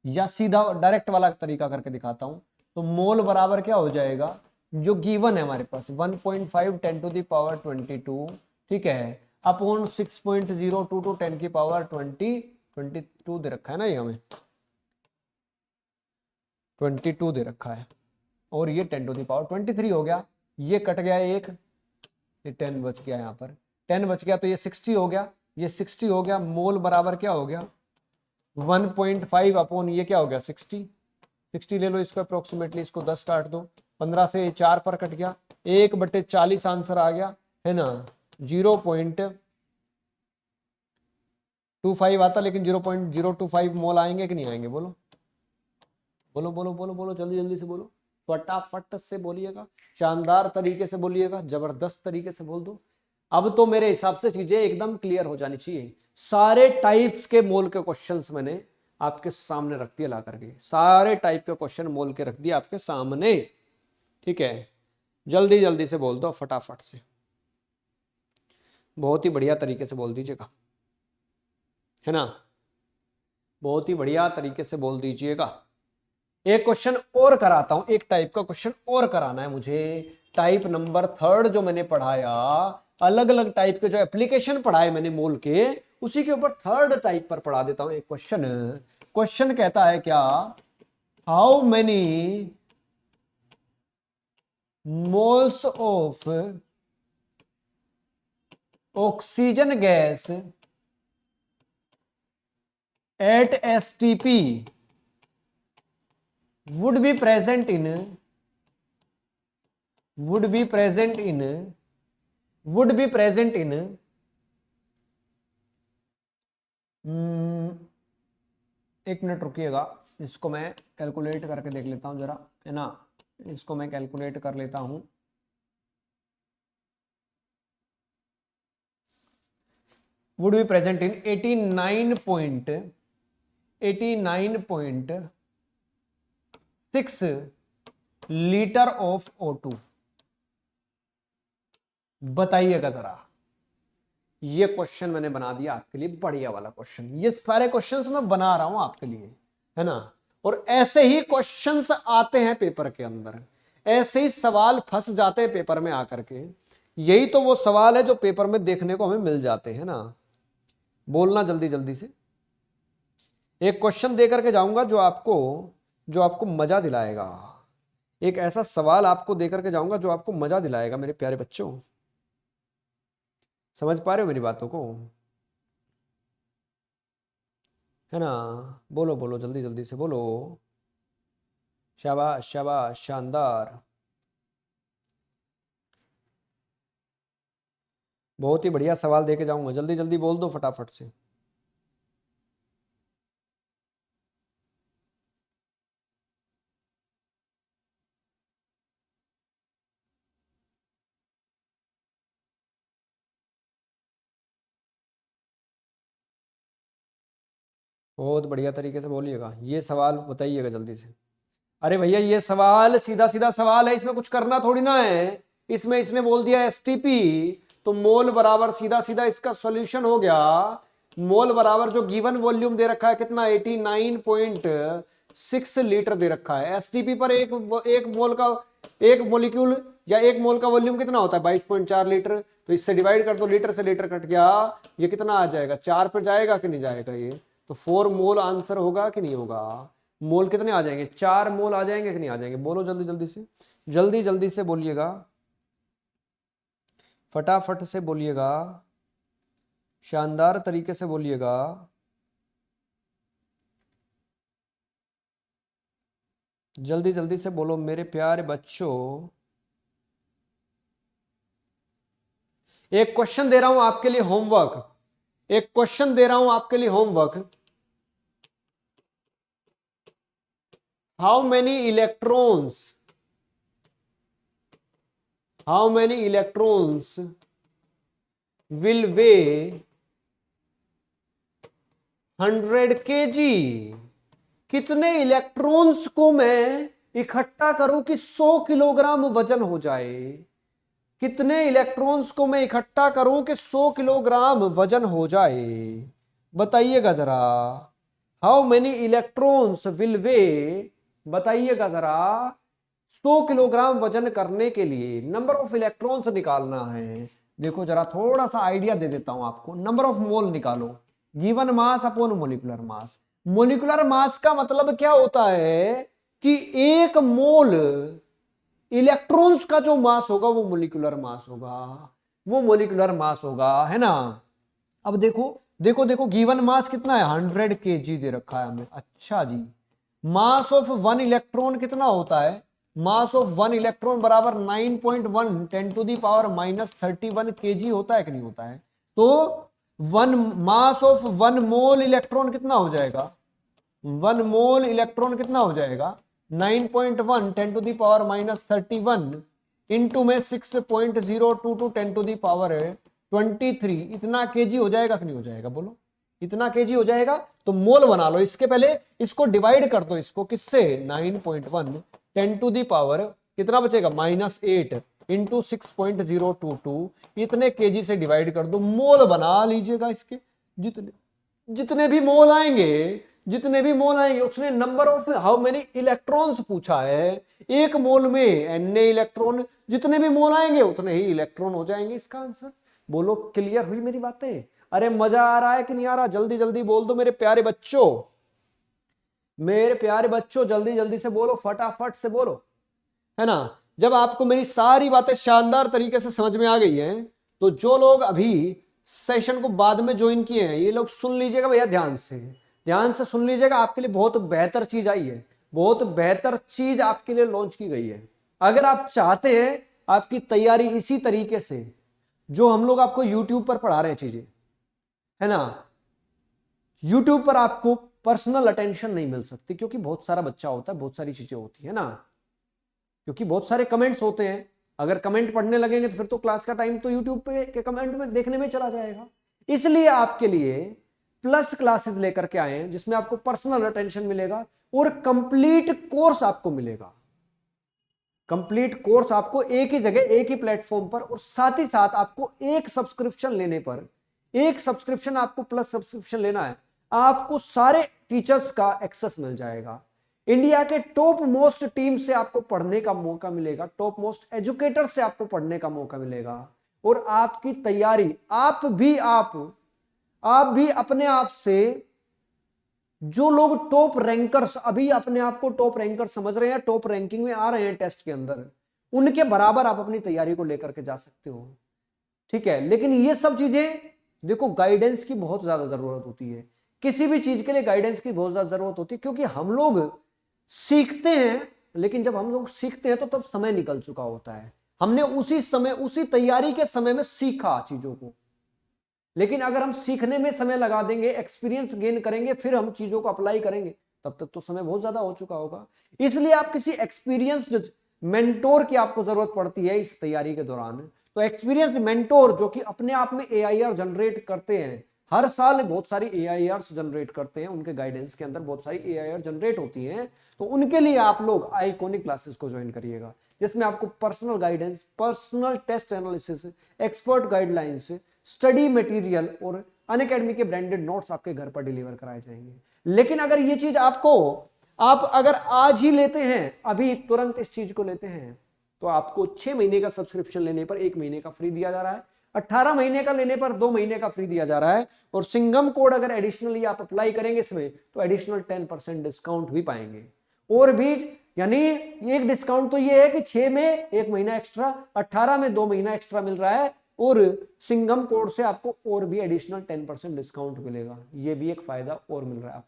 या सीधा डायरेक्ट वाला तरीका करके दिखाता हूं, तो मोल बराबर क्या हो जाएगा, जो गिवन है हमारे पास 1.5 10 to the power 22, ठीक है, अपॉन 6.022 10 की पावर 22 दे रखा है ना, ये हमें 22 दे रखा है, और ये 10 to the power 23 हो गया, ये कट गया एक, ये 10 बच गया, यहाँ पर 10 बच गया, तो ये 60 हो गया, ये 60 हो गया, मोल बराबर क्या हो गया 1.5 अपॉन ये क्या हो गया 60 ले लो इसको अप्रोक्सीमेटली, इसको 10 काट दो, 15 से 4 पर कट गया, 1/40 आंसर आ गया, है ना, 0.25 आता, लेकिन 0.025 मोल आएंगे कि नहीं आएंगे, बोलो बोलो बोलो बोलो बोलो, जल्दी जल्दी से बोलो, फटाफट से बोलिएगा, शानदार तरीके से बोलिएगा, जबरदस्त तरीके से बोल दो। अब तो मेरे हिसाब से चीजें एकदम क्लियर हो जानी चाहिए। सारे टाइप्स के मोल के क्वेश्चंस मैंने आपके सामने रख दिए ला करके, सारे टाइप के क्वेश्चन मोल के रख दिए आपके सामने, ठीक है, जल्दी जल्दी से बोल दो फटाफट से, बहुत ही बढ़िया तरीके से बोल दीजिएगा, है ना, बहुत ही बढ़िया तरीके से बोल दीजिएगा। एक क्वेश्चन और कराता हूं, एक टाइप का क्वेश्चन और कराना है मुझे, टाइप नंबर 3 जो मैंने पढ़ाया, अलग अलग टाइप के जो एप्लीकेशन पढ़ाए मैंने मोल के, उसी के ऊपर 3rd टाइप पर पढ़ा देता हूं एक क्वेश्चन। क्वेश्चन कहता है क्या, how many moles of oxygen gas at STP would be present in एक मिनट रुकिएगा, इसको मैं कैलकुलेट करके देख लेता हूं जरा, है ना, इसको मैं कैलकुलेट कर लेता हूं। would be present in 89.6 litre of O2। बताइएगा जरा, ये क्वेश्चन मैंने बना दिया आपके लिए, बढ़िया वाला क्वेश्चन। ये सारे क्वेश्चंस मैं बना रहा हूं आपके लिए, है ना, और ऐसे ही क्वेश्चंस आते हैं पेपर के अंदर, ऐसे ही सवाल फंस जाते हैं पेपर में आकर के। यही तो वो सवाल है जो पेपर में देखने को हमें मिल जाते हैं ना। बोलना जल्दी जल्दी से। एक क्वेश्चन दे करके जाऊंगा जो आपको मजा दिलाएगा। एक ऐसा सवाल आपको दे करके जाऊंगा जो आपको मजा दिलाएगा मेरे प्यारे बच्चों। समझ पा रहे हो मेरी बातों को, है ना? बोलो बोलो जल्दी जल्दी से बोलो। शाबाश शाबाश, शानदार, बहुत ही बढ़िया सवाल देके जाऊंगा। जल्दी जल्दी बोल दो फटाफट से। बहुत बढ़िया तरीके से बोलिएगा। ये सवाल बताइएगा जल्दी से। अरे भैया ये सवाल सीधा सीधा सवाल है, इसमें कुछ करना थोड़ी ना है। इसमें इसने बोल दिया एसटीपी, तो मोल बराबर सीधा सीधा इसका सॉल्यूशन हो गया। मोल बराबर जो गिवन वॉल्यूम दे रखा है कितना, 89.6 लीटर दे रखा है। एसटीपी पर एक मोल का, एक मोलिक्यूल या एक मोल का वॉल्यूम कितना होता है, 22.4 लीटर। तो इससे डिवाइड कर दो, लीटर से लीटर कट गया, ये कितना आ जाएगा, 4 पर जाएगा कि नहीं जाएगा ये, तो 4 मोल आंसर होगा कि नहीं होगा। मोल कितने आ जाएंगे, 4 मोल आ जाएंगे कि नहीं आ जाएंगे। बोलो जल्दी जल्दी से, जल्दी जल्दी से बोलिएगा, फटाफट से बोलिएगा, शानदार तरीके से बोलिएगा। जल्दी जल्दी से बोलो मेरे प्यारे बच्चों। एक क्वेश्चन दे रहा हूं आपके लिए होमवर्क, एक क्वेश्चन दे रहा हूं आपके लिए homework. How many electrons will weigh 100 kg। कितने इलेक्ट्रॉन्स को मैं इकट्ठा करूं कि 100 किलोग्राम वजन हो जाए। कितने इलेक्ट्रॉन्स को मैं इकट्ठा करूं कि 100 किलोग्राम वजन हो जाए। बताइएगा जरा, हाउ मेनी इलेक्ट्रॉन्स विल वे, बताइएगा जरा। 100 किलोग्राम वजन करने के लिए नंबर ऑफ इलेक्ट्रॉन्स निकालना है। देखो जरा थोड़ा सा आइडिया दे देता हूं आपको। नंबर ऑफ मोल निकालो, given mass upon molecular mass. Molecular mass का मतलब क्या होता है कि एक मोल इलेक्ट्रॉन्स का जो मास होगा वो मोलिकुलर मास होगा, वो मोलिकुलर मास होगा, है ना। अब देखो देखो देखो, गिवन मास कितना है, 100 kg दे रखा है हमें। अच्छा जी, मास ऑफ 1 इलेक्ट्रॉन कितना होता है, मास ऑफ 1 इलेक्ट्रॉन बराबर 9.1 10⁻31 kg होता है कि नहीं होता है। तो मास ऑफ 1 मोल इलेक्ट्रॉन कितना हो जाएगा, 1 मोल इलेक्ट्रॉन कितना हो जाएगा, 9.1 10⁻31 इंटू में 6.022 10⁻23, इतना केजी हो जाएगा कि नहीं हो जाएगा। बोलो इतना केजी हो जाएगा। तो मोल बना लो। इसके पहले इसको डिवाइड कर दो, इसको किससे, 9.1 10⁻, कितना बचेगा, -8 इंटू 6.022, इतने केजी से डिवाइड कर दो, मोल बना लीजिएगा। इसके जितने जितने भी मोल आएंगे जितने भी मोल आएंगे, उसने number of how many electrons पूछा है, एक मोल में एन इलेक्ट्रॉन, जितने भी मोल आएंगे उतने ही इलेक्ट्रॉन हो जाएंगे इसका आंसर। बोलो क्लियर हुई मेरी बातें? अरे मजा आ रहा है कि नहीं आ रहा? जल्दी जल्दी बोल दो मेरे प्यारे बच्चों, मेरे प्यारे बच्चों जल्दी जल्दी से बोलो, फटाफट से बोलो, है ना। जब आपको मेरी सारी बातें शानदार तरीके से समझ में आ गई हैं, तो जो लोग अभी सेशन को बाद में ज्वाइन किए हैं, ये लोग सुन लीजिएगा भैया, ध्यान से सुन लीजिएगा। आपके लिए बहुत बेहतर चीज आई है, बहुत बेहतर चीज आपके लिए लॉन्च की गई है। अगर आप चाहते हैं आपकी तैयारी इसी तरीके से, जो हम लोग आपको यूट्यूब पर पढ़ा रहे हैं चीजें, है ना, यूट्यूब पर आपको पर्सनल अटेंशन नहीं मिल सकती, क्योंकि बहुत सारा बच्चा होता है, बहुत सारी चीजें होती है ना, क्योंकि बहुत सारे कमेंट्स होते हैं। अगर कमेंट पढ़ने लगेंगे तो फिर तो क्लास का टाइम तो यूट्यूब पे के कमेंट में देखने में चला जाएगा। इसलिए आपके लिए प्लस क्लासेस लेकर के आए हैं, जिसमें आपको पर्सनल अटेंशन मिलेगा और कंप्लीट कोर्स आपको मिलेगा। कंप्लीट कोर्स आपको एक ही जगह, एक ही प्लेटफॉर्म पर, और साथ ही साथ आपको एक सब्सक्रिप्शन लेने पर, एक सब्सक्रिप्शन आपको प्लस सब्सक्रिप्शन लेना है, आपको सारे टीचर्स का एक्सेस मिल जाएगा। इंडिया के टॉप मोस्ट टीम से आपको पढ़ने का मौका मिलेगा, टॉप मोस्ट एजुकेटर से आपको पढ़ने का मौका मिलेगा, और आपकी तैयारी, आप भी अपने आप से, जो लोग टॉप रैंकर्स, अभी अपने आप को टॉप रैंकर समझ रहे हैं, टॉप रैंकिंग में आ रहे हैं टेस्ट के अंदर, उनके बराबर आप अपनी तैयारी को लेकर के जा सकते हो। ठीक है, लेकिन ये सब चीजें देखो, गाइडेंस की बहुत ज्यादा जरूरत होती है। किसी भी चीज के लिए गाइडेंस की बहुत ज्यादा जरूरत होती है, क्योंकि हम लोग सीखते हैं, लेकिन जब हम लोग सीखते हैं तो तब समय निकल चुका होता है, हमने उसी समय, उसी तैयारी के समय में सीखा चीजों को। लेकिन अगर हम सीखने में समय लगा देंगे, एक्सपीरियंस गेन करेंगे, फिर हम चीजों को अप्लाई करेंगे, तब तक तो समय बहुत ज्यादा हो चुका होगा। इसलिए आप किसी एक्सपीरियंस्ड मेंटोर की आपको जरूरत पड़ती है इस तैयारी के दौरान। तो एक्सपीरियंस्ड मेंटोर जो कि अपने आप में AIR जनरेट करते हैं, हर साल बहुत सारी AIRs जनरेट करते हैं, उनके गाइडेंस के अंदर बहुत सारी AIR जनरेट होती हैं, तो उनके लिए आप लोग आइकॉनिक क्लासेस को ज्वाइन करिएगा, जिसमें आपको personal guidance, personal test analysis, expert guidelines, study material और अनअकैडमी के ब्रांडेड नोट्स आपके घर पर डिलीवर कराए जाएंगे। लेकिन अगर ये चीज आप अगर आज ही लेते हैं, अभी तुरंत इस चीज को लेते हैं, तो आपको 6 महीने का सब्सक्रिप्शन लेने पर 1 महीने का फ्री दिया जा रहा है, 18 महीने का लेने पर 2 महीने का फ्री दिया जा रहा है, और सिंघम कोड अगर एडिशनली आप अप्लाई करेंगे इसमें, तो एडिशनल 10% डिस्काउंट भी पाएंगे। और भी, यानी एक डिस्काउंट तो ये है कि 6 में 1 महीना एक्स्ट्रा, 18 में 2 महीना एक्स्ट्रा मिल रहा है, और सिंघम कोड से आपको और भी एडिशनल 10% डिस्काउंट मिलेगा। ये भी एक फायदा और मिल रहा है आपको।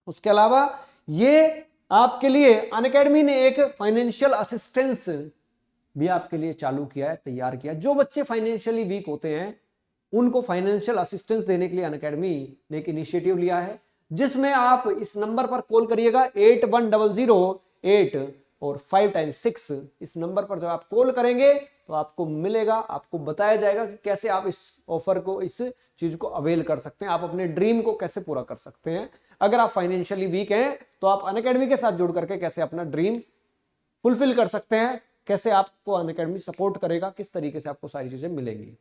उसके अलावा ये आपके लिए अनअकैडमी ने एक फाइनेंशियल असिस्टेंस भी आपके लिए चालू किया है, तैयार किया है। जो बच्चे फाइनेंशियली वीक होते हैं उनको फाइनेंशियल असिस्टेंस देने के लिए अनअकैडमी ने एक इनिशिएटिव लिया है, जिसमें आप इस नंबर पर कॉल करिएगा 8100 और 5 टाइम्स 6। इस नंबर पर जब आप कॉल करेंगे तो आपको मिलेगा, आपको बताया जाएगा कि कैसे आप इस ऑफर को, इस चीज को अवेल कर सकते हैं, आप अपने ड्रीम को कैसे पूरा कर सकते हैं। अगर आप फाइनेंशियली वीक हैं तो आप अनअकैडमी के साथ जुड़ करके कैसे अपना ड्रीम फुलफिल कर सकते हैं, कैसे आपको अनअकैडमी सपोर्ट करेगा, किस तरीके से आपको सारी चीजें मिलेंगी।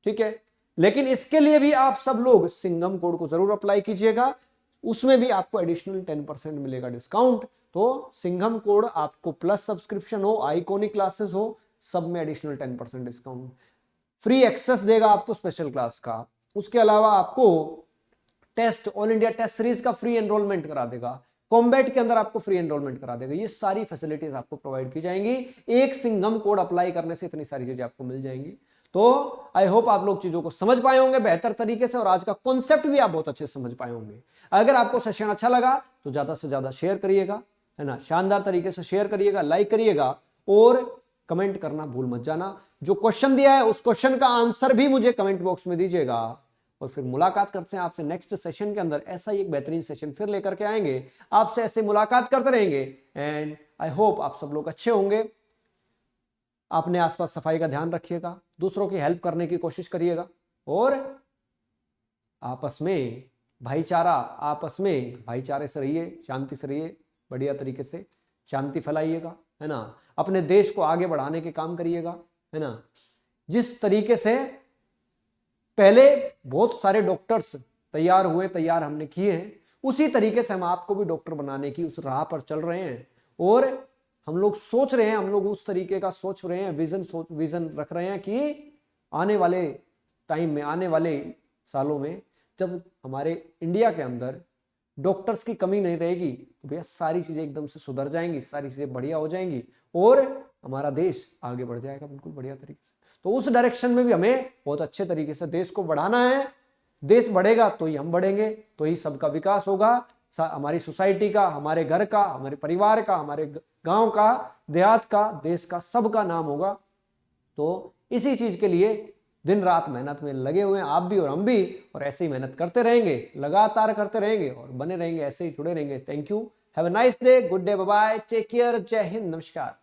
ठीक है, लेकिन इसके लिए भी आप सब लोग सिंघम कोड को जरूर अप्लाई कीजिएगा, उसमें भी आपको एडिशनल 10% मिलेगा डिस्काउंट। तो सिंघम कोड आपको प्लस सब्सक्रिप्शन हो, आइकॉनिक क्लासेस हो, सब में एडिशनल 10% डिस्काउंट, फ्री एक्सेस देगा आपको स्पेशल क्लास का। उसके अलावा आपको test, all India test series का फ्री एनरोलमेंट करा देगा, कॉम्बैट के अंदर आपको फ्री एनरोलमेंट करा देगा। ये सारी फैसिलिटीज आपको प्रोवाइड की जाएंगी, एक सिंघम कोड अप्लाई करने से इतनी सारी चीजें आपको मिल जाएंगी। तो आई होप आप लोग चीजों को समझ पाए होंगे बेहतर तरीके से, और आज का कॉन्सेप्ट भी आप बहुत अच्छे से समझ पाए होंगे। अगर आपको सेशन अच्छा लगा तो ज्यादा से ज्यादा शेयर करिएगा, है ना, शानदार तरीके से शेयर करिएगा, लाइक करिएगा, और कमेंट करना भूल मत जाना। जो क्वेश्चन दिया है उस क्वेश्चन का आंसर भी मुझे कमेंट बॉक्स में दीजिएगा, और फिर मुलाकात करते हैं आपसे नेक्स्ट सेशन के अंदर। ऐसा ही एक बेहतरीन सेशन फिर लेकर के आएंगे, आपसे ऐसे मुलाकात करते रहेंगे। एंड आई होप आप सब लोग अच्छे होंगे। अपने आसपास सफाई का ध्यान रखिएगा, दूसरों की हेल्प करने की कोशिश करिएगा, और आपस में भाईचारे से रहिए, शांति से रहिए, बढ़िया तरीके से शांति फैलाइएगा, है ना। अपने देश को आगे बढ़ाने के काम करिएगा, है ना। जिस तरीके से पहले बहुत सारे डॉक्टर्स तैयार हमने किए हैं, उसी तरीके से हम आपको भी डॉक्टर बनाने की उस राह पर चल रहे हैं और हम लोग सोच रहे हैं, हम लोग उस तरीके का सोच रहे हैं, विजन रख रहे हैं कि आने वाले टाइम में, आने वाले सालों में जब हमारे इंडिया के अंदर डॉक्टर्स की कमी नहीं रहेगी तो भैया सारी चीजें एकदम से सुधर जाएंगी, सारी चीजें बढ़िया हो जाएंगी और हमारा देश आगे बढ़ जाएगा बिल्कुल बढ़िया तरीके से। तो उस डायरेक्शन में भी हमें बहुत अच्छे तरीके से देश को बढ़ाना है। देश बढ़ेगा तो ही हम बढ़ेंगे, तो ही सबका विकास होगा, हमारी सोसाइटी का, हमारे घर का, हमारे परिवार का, हमारे गांव का, देहात का, देश का, सबका नाम होगा। तो इसी चीज के लिए दिन रात मेहनत में लगे हुए हैं आप भी और हम भी, और ऐसे ही मेहनत करते रहेंगे, लगातार करते रहेंगे और बने रहेंगे, ऐसे ही जुड़े रहेंगे। Thank you, have a nice day, good day, bye bye, take care, Jai Hind, नमस्कार।